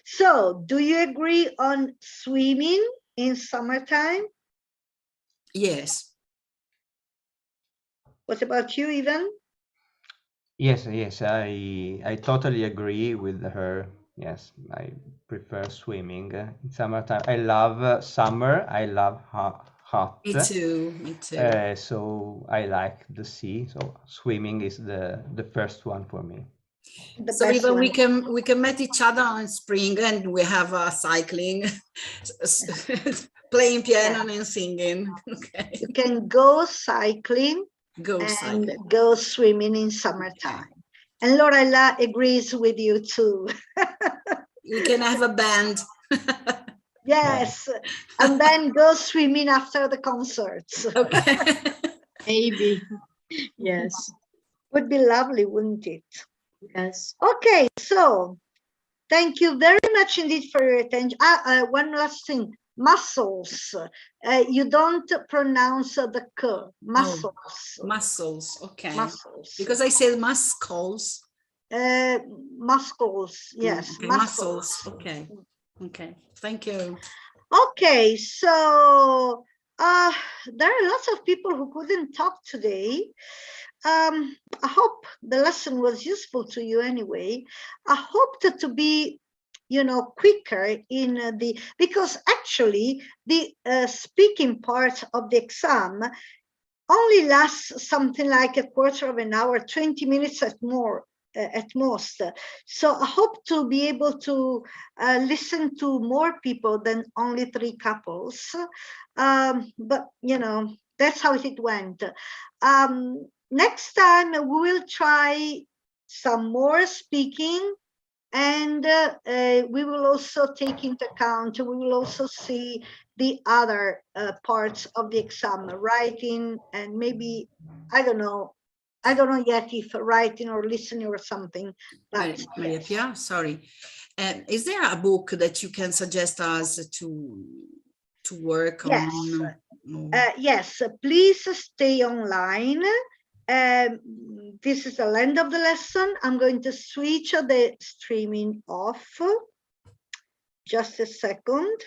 So, do you agree on swimming in summertime? Yes. What about you, Ivan? Yes, I totally agree with her. Yes, I prefer swimming in summertime. I love summer. I love hot. Me too. Me too. So I like the sea. So swimming is the first one for me. So even we can meet each other in spring and we have cycling, playing piano and singing. Okay. You can go cycling and go swimming in summertime. And Lorella agrees with you too. We can have a band. Yes, and then go swimming after the concerts. Okay. Maybe. Yes. Would be lovely, wouldn't it? Yes. Okay, so thank you very much indeed for your attention. One last thing, muscles. You don't pronounce the k, muscles. Oh, muscles, okay. Muscles. Because I said muscles. Muscles, yes. Okay, muscles. Okay. Okay, thank you. Okay, so there are lots of people who couldn't talk today. I hope the lesson was useful to you anyway. I hope to be, quicker in because actually the speaking part of the exam only lasts something like a quarter of an hour, 20 minutes at most. So I hope to be able to listen to more people than only 3 couples. But, that's how it went. Next time we will try some more speaking, and we will also take into account, we will also see the other parts of the exam, writing, and maybe, I don't know yet if writing or listening or something. But Maria Pia, sorry. Is there a book that you can suggest us to work on? Yes, please stay online. This is the end of the lesson. I'm going to switch the streaming off. Just a second.